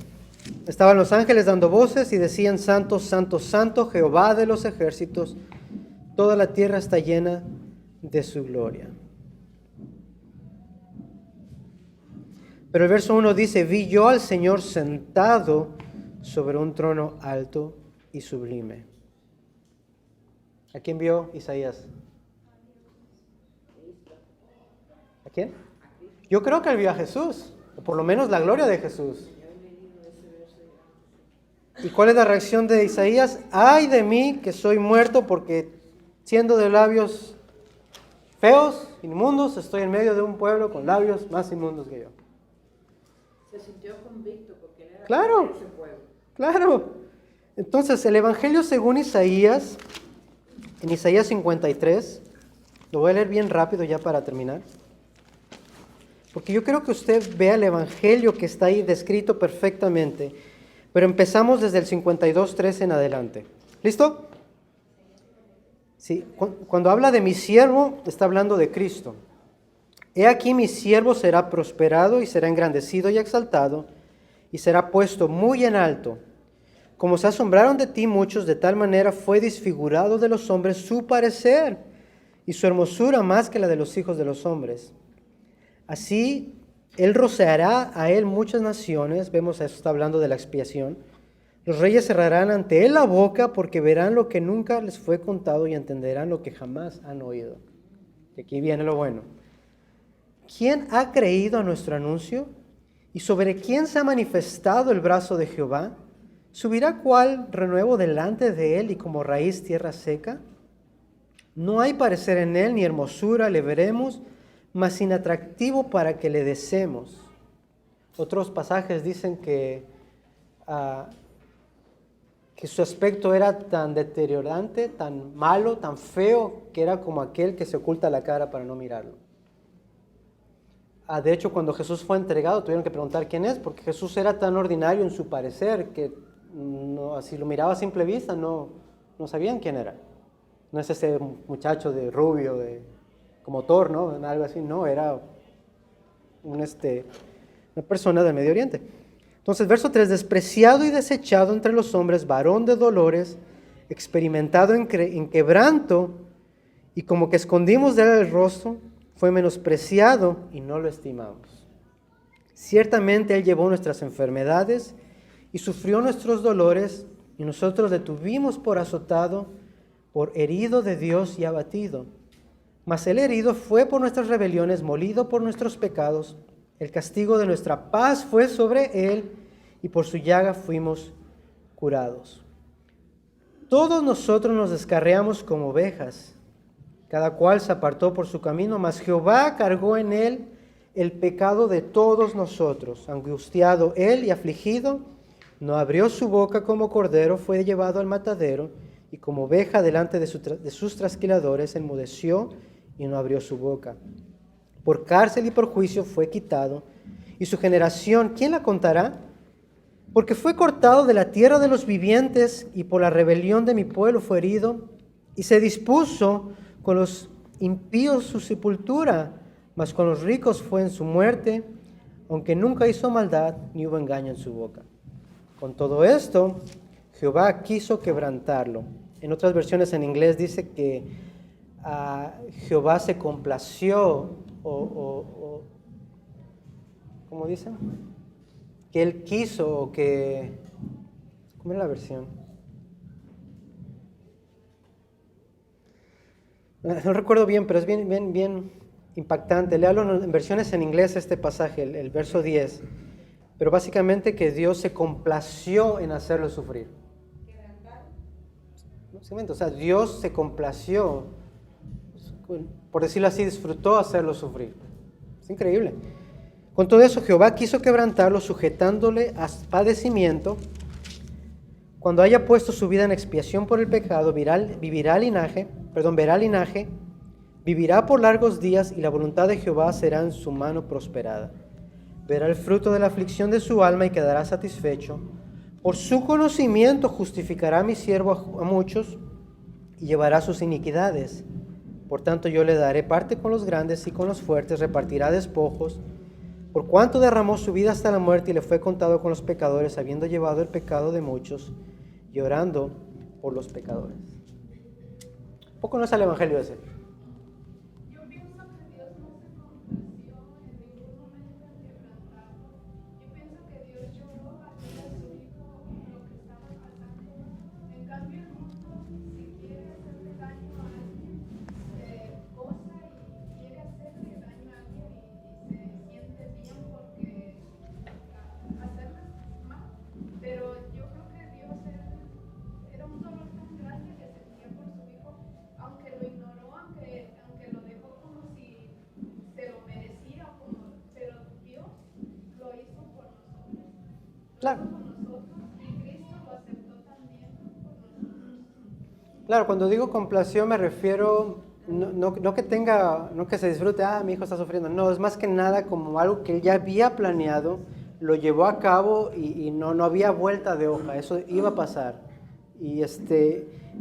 Estaban los ángeles dando voces y decían: Santo, santo, santo, Jehová de los ejércitos, toda la tierra está llena de su gloria. Pero el verso 1 dice: vi yo al Señor sentado sobre un trono alto y sublime. ¿A quién vio Isaías? ¿A quién? Yo creo que él vio a Jesús, o por lo menos la gloria de Jesús. ¿Y cuál es la reacción de Isaías? ¡Ay de mí, que soy muerto, porque siendo de labios feos, inmundos, estoy en medio de un pueblo con labios más inmundos que yo! Se sintió convicto porque él era Claro, de ese pueblo. claro. Entonces, el Evangelio según Isaías, en Isaías 53, lo voy a leer bien rápido ya para terminar, porque yo creo que usted vea el Evangelio que está ahí descrito perfectamente. Pero empezamos desde el 52:13 en adelante. ¿Listo? Sí. Cuando habla de mi siervo, está hablando de Cristo. He aquí mi siervo será prosperado y será engrandecido y exaltado y será puesto muy en alto. Como se asombraron de ti muchos, de tal manera fue desfigurado de los hombres su parecer y su hermosura más que la de los hijos de los hombres. Así él rociará a él muchas naciones. Vemos, eso está hablando de la expiación. Los reyes cerrarán ante él la boca, porque verán lo que nunca les fue contado y entenderán lo que jamás han oído. Y aquí viene lo bueno. ¿Quién ha creído a nuestro anuncio? ¿Y sobre quién se ha manifestado el brazo de Jehová? ¿Subirá cuál renuevo delante de él y como raíz tierra seca? No hay parecer en él ni hermosura le veremos, mas inatractivo para que le deseemos. Otros pasajes dicen que su aspecto era tan deteriorante, tan malo, tan feo, que era como aquel que se oculta la cara para no mirarlo. De hecho, cuando Jesús fue entregado, tuvieron que preguntar quién es, porque Jesús era tan ordinario en su parecer que si lo miraba a simple vista no sabían quién era. No es ese muchacho de rubio, como Thor, ¿no? Algo así, no, era una persona del Medio Oriente. Entonces, verso 3, despreciado y desechado entre los hombres, varón de dolores, experimentado en quebranto, y como que escondimos de él el rostro, fue menospreciado y no lo estimamos. Ciertamente él llevó nuestras enfermedades y sufrió nuestros dolores, y nosotros le tuvimos por azotado, por herido de Dios y abatido. Mas el herido fue por nuestras rebeliones, molido por nuestros pecados. El castigo de nuestra paz fue sobre él, y por su llaga fuimos curados. Todos nosotros nos descarriamos como ovejas, cada cual se apartó por su camino, mas Jehová cargó en él el pecado de todos nosotros. Angustiado él y afligido, no abrió su boca. Como cordero fue llevado al matadero, y como oveja delante de sus trasquiladores enmudeció y no abrió su boca. Por cárcel y por juicio fue quitado, y su generación, ¿quién la contará? Porque fue cortado de la tierra de los vivientes, y por la rebelión de mi pueblo fue herido, y se dispuso con los impíos su sepultura, Mas con los ricos fue en su muerte, aunque nunca hizo maldad, ni hubo engaño en su boca. Con todo esto, Jehová quiso quebrantarlo. En otras versiones en inglés dice que Jehová se complació, ¿cómo dice? Que él quiso, o que... ¿Cómo es la versión? No recuerdo bien, pero es bien impactante. Léalo en versiones en inglés este pasaje, el verso 10. Pero básicamente que Dios se complació en hacerlo sufrir. O sea, Dios se complació, por decirlo así, disfrutó hacerlo sufrir. Es increíble. Con todo eso, Jehová quiso quebrantarlo, sujetándole a padecimiento. Cuando haya puesto su vida en expiación por el pecado, verá linaje, vivirá por largos días, y la voluntad de Jehová será en su mano prosperada. Verá el fruto de la aflicción de su alma y quedará satisfecho. Por su conocimiento justificará a mi siervo a muchos y llevará sus iniquidades. Por tanto, yo le daré parte con los grandes y con los fuertes repartirá despojos. Por cuanto derramó su vida hasta la muerte y le fue contado con los pecadores, habiendo llevado el pecado de muchos, llorando por los pecadores. ¿Poco no es el evangelio ese? Yo pienso que Dios no se complació en ningún momento en quebrantarlo. Yo pienso que Dios lloró al ver a su hijo lo que estaba pasando. En cambio, el mundo, si quiere hacerle daño a alguien, goza y quiere hacerle daño a alguien y se siente bien porque hacerle mal. Pero yo creo que Dios era un dolor tan grande que sentía por su hijo, aunque lo ignoró, aunque lo dejó como si se lo mereciera, pero Dios lo hizo por nosotros. Claro. Lo hizo por nosotros y Cristo lo aceptó también por nosotros. Claro, cuando digo complació me refiero no que se disfrute, mi hijo está sufriendo. No, es más que nada como algo que él ya había planeado, lo llevó a cabo y no había vuelta de hoja, eso iba a pasar. Y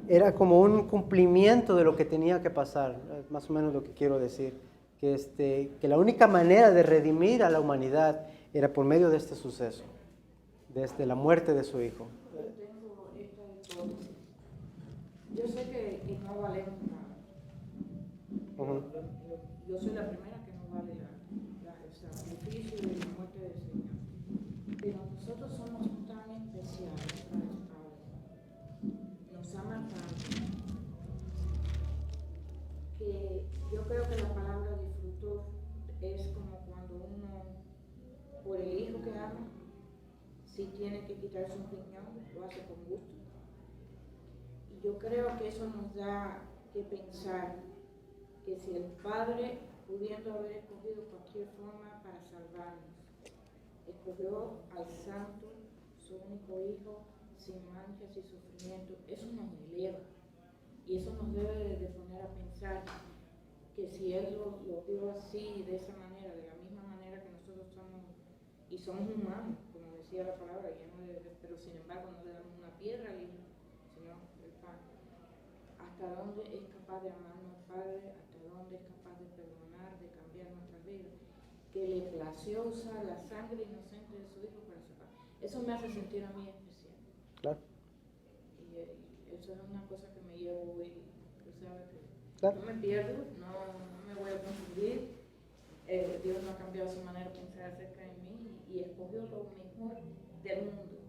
era como un cumplimiento de lo que tenía que pasar, es más o menos lo que quiero decir. Que la única manera de redimir a la humanidad era por medio de este suceso, de la muerte de su hijo. Yo tengo esta hipótesis. Yo sé que no valemos nada. Yo soy la primera que no vale el sacrificio y la muerte del Señor. Pero nosotros somos tan especiales para el Padre. Nos ama tanto que yo creo que la palabra disfrutó es como cuando uno, por el hijo que ama, si tiene que quitarse un riñón, lo hace con gusto. Y yo creo que eso nos da que pensar que si el Padre, pudiendo haber escogido cualquier forma para salvarnos, escogió al Santo, su único Hijo, sin manchas y sufrimiento, eso nos eleva. Y eso nos debe de poner a pensar que si Él lo dio así, de esa manera, de la misma manera que nosotros somos humanos, como decía la palabra, pero sin embargo no le damos una piedra al Hijo, sino el pan. ¿Hasta dónde es capaz de amarnos Padre? ¿Hasta dónde es capaz de perdonar, de cambiar nuestras vidas? Que le plació usar la sangre inocente de su Hijo para salvar. Eso me hace sentir a mí especial. Claro. Y eso es una cosa que me llevo hoy, tú sabes que Claro. no me pierdo, no me voy a confundir. Dios no ha cambiado su manera de pensar acerca de mí y escogió lo mejor del mundo,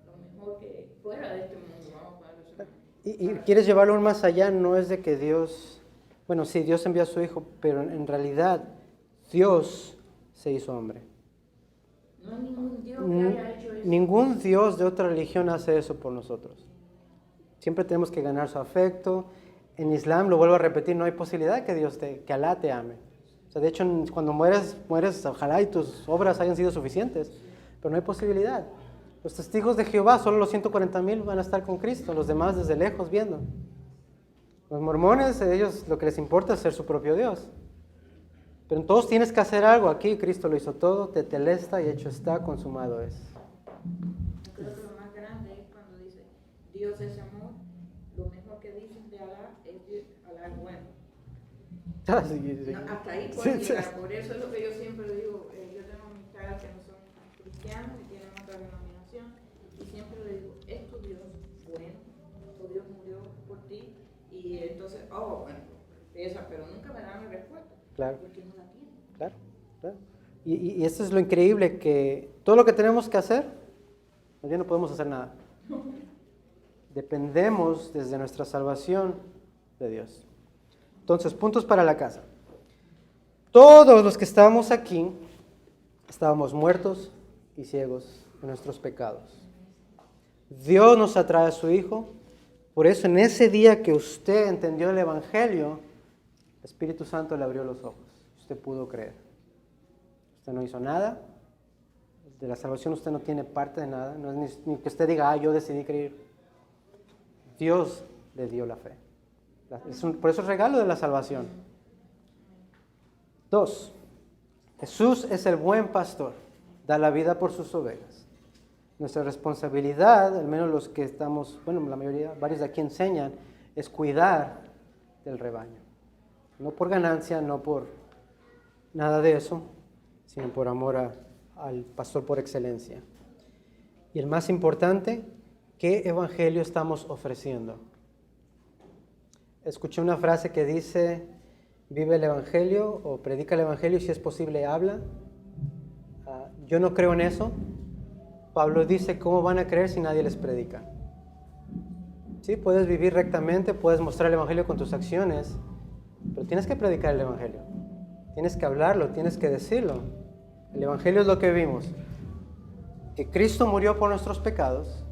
lo mejor que fuera de este mundo, vamos a ponerlo así. Y quieres llevarlo aún más allá, no es de que Dios, bueno, sí, Dios envió a su Hijo, pero en realidad Dios se hizo hombre. No hay ningún Dios que haya hecho eso. Ningún Dios de otra religión hace eso por nosotros. Siempre tenemos que ganar su afecto. En Islam, lo vuelvo a repetir, no hay posibilidad que Alá te ame. O sea, de hecho, cuando mueres, ojalá y tus obras hayan sido suficientes, pero no hay posibilidad. Los testigos de Jehová, solo los 140,000 van a estar con Cristo, los demás desde lejos viendo. Los mormones, ellos lo que les importa es ser su propio Dios. Pero en todos tienes que hacer algo. Aquí Cristo lo hizo todo, tetelesta y hecho está, consumado es. Creo que lo más grande es cuando dice Dios es amor. Lo mejor que dicen de Alá es Alá es bueno. Ah, sí, sí. No, hasta ahí Sí, pueden sí. llegar. Por eso es lo que yo siempre digo. Yo tengo amistades que no son cristianos y tienen otra denominación. Y siempre le digo, es tu Dios bueno, tu Dios murió por ti. Y entonces, bueno, esa, pero nunca me dan la respuesta. Claro. Porque no la tienen. Claro, claro. Y esto es lo increíble, que todo lo que tenemos que hacer, ya no podemos hacer nada. Dependemos desde nuestra salvación de Dios. Entonces, puntos para la casa. Todos los que estábamos aquí, estábamos muertos y ciegos en nuestros pecados. Dios nos atrae a su Hijo. Por eso en ese día que usted entendió el Evangelio, el Espíritu Santo le abrió los ojos. Usted pudo creer. Usted no hizo nada. De la salvación usted no tiene parte de nada. No es ni que usted diga, yo decidí creer. Dios le dio la fe. Por eso es regalo de la salvación. 2. Jesús es el buen pastor. Da la vida por sus ovejas. Nuestra responsabilidad, al menos los que estamos, bueno, la mayoría, varios de aquí enseñan, es cuidar del rebaño. No por ganancia, no por nada de eso, sino por amor al pastor por excelencia. Y el más importante, ¿qué evangelio estamos ofreciendo? Escuché una frase que dice, vive el evangelio o predica el evangelio y si es posible habla. Yo no creo en eso. Pablo dice, ¿cómo van a creer si nadie les predica? Sí, puedes vivir rectamente, puedes mostrar el evangelio con tus acciones, pero tienes que predicar el evangelio. Tienes que hablarlo, tienes que decirlo. El evangelio es lo que vimos. Que Cristo murió por nuestros pecados,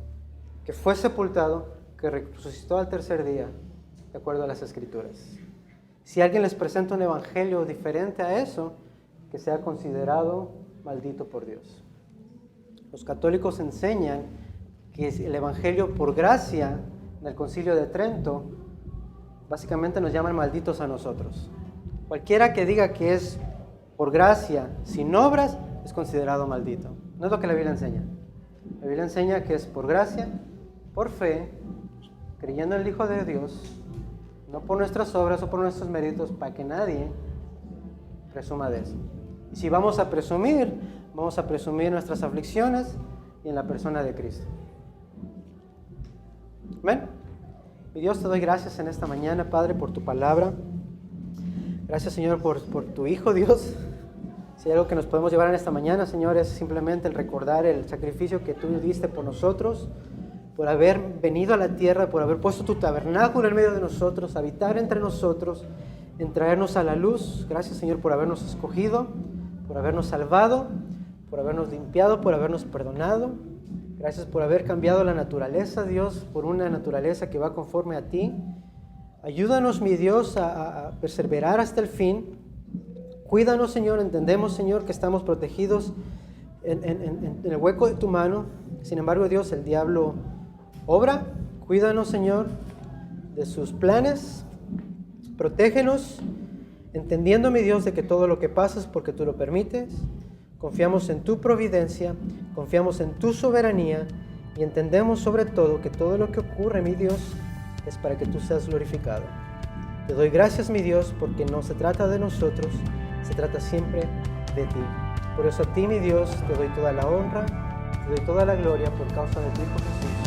que fue sepultado, que resucitó al tercer día, de acuerdo a las Escrituras. Si alguien les presenta un evangelio diferente a eso, que sea considerado maldito por Dios. Los católicos enseñan que el evangelio por gracia, en el Concilio de Trento, básicamente nos llaman malditos a nosotros. Cualquiera que diga que es por gracia, sin obras, es considerado maldito. No es lo que la Biblia enseña. La Biblia enseña que es por gracia, por fe, creyendo en el Hijo de Dios, no por nuestras obras o por nuestros méritos, para que nadie presuma de eso. Y si vamos a presumir en nuestras aflicciones y en la persona de Cristo. Amén. Y Dios, te doy gracias en esta mañana, Padre, por tu palabra. Gracias, Señor, por tu Hijo, Dios. Si hay algo que nos podemos llevar en esta mañana, Señor, es simplemente el recordar el sacrificio que tú diste por nosotros, por haber venido a la tierra, por haber puesto tu tabernáculo en medio de nosotros, habitar entre nosotros, en traernos a la luz. Gracias, Señor, por habernos escogido, por habernos salvado, por habernos limpiado, por habernos perdonado. Gracias por haber cambiado la naturaleza, Dios, por una naturaleza que va conforme a ti. Ayúdanos, mi Dios, a perseverar hasta el fin. Cuídanos, Señor. Entendemos, Señor, que estamos protegidos en el hueco de tu mano. Sin embargo, Dios, el diablo obra. Cuídanos, Señor, de sus planes. Protégenos, entendiendo, mi Dios, de que todo lo que pasa es porque tú lo permites. Confiamos en tu providencia, confiamos en tu soberanía y entendemos sobre todo que todo lo que ocurre, mi Dios, es para que tú seas glorificado. Te doy gracias, mi Dios, porque no se trata de nosotros, se trata siempre de ti. Por eso a ti, mi Dios, te doy toda la honra, te doy toda la gloria por causa de tu Hijo Jesús.